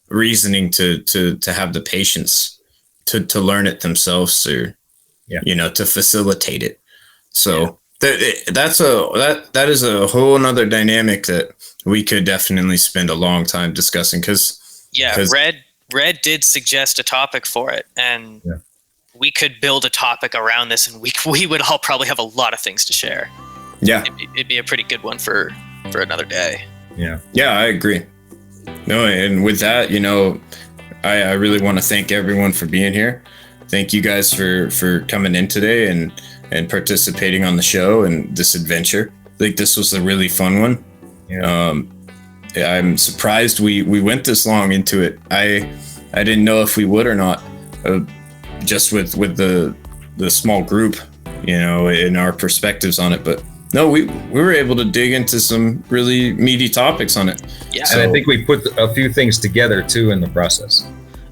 reasoning to have the patience to learn it themselves, or to facilitate it. So that is a whole nother dynamic that we could definitely spend a long time discussing, because Red did suggest a topic for it, and we could build a topic around this, and we would all probably have a lot of things to share. Yeah, it'd be a pretty good one for another day. Yeah, I agree. No, and with that, I really want to thank everyone for being here. Thank you guys for coming in today and participating on the show and this adventure. I think this was a really fun one. Yeah. I'm surprised we went this long into it. I didn't know if we would or not, just with the small group, in our perspectives on it. But no, we were able to dig into some really meaty topics on it. Yeah,
and I think we put a few things together too in the process.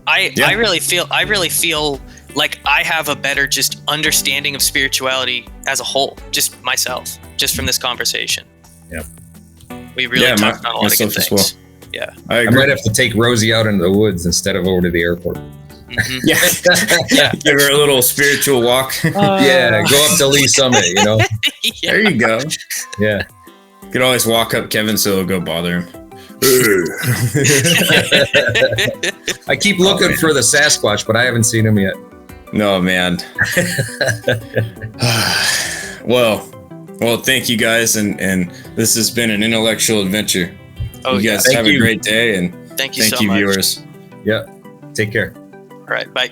I really feel like I have a better just understanding of spirituality as a whole, just myself, just from this conversation. Yeah. We really touched on a lot of good things. Well. Yeah.
I might have to take Rosie out into the woods instead of over to the airport.
Mm-hmm. Give her a little spiritual walk.
Go up to Lee Summit,
There you go.
Yeah.
You could always walk up Kevin so it'll go bother him.
I keep looking for the Sasquatch, but I haven't seen him yet.
No, man. Well, thank you guys, and this has been an intellectual adventure. You guys have a great day, and
thank you so much.
Viewers.
Yeah, take care.
All right, bye.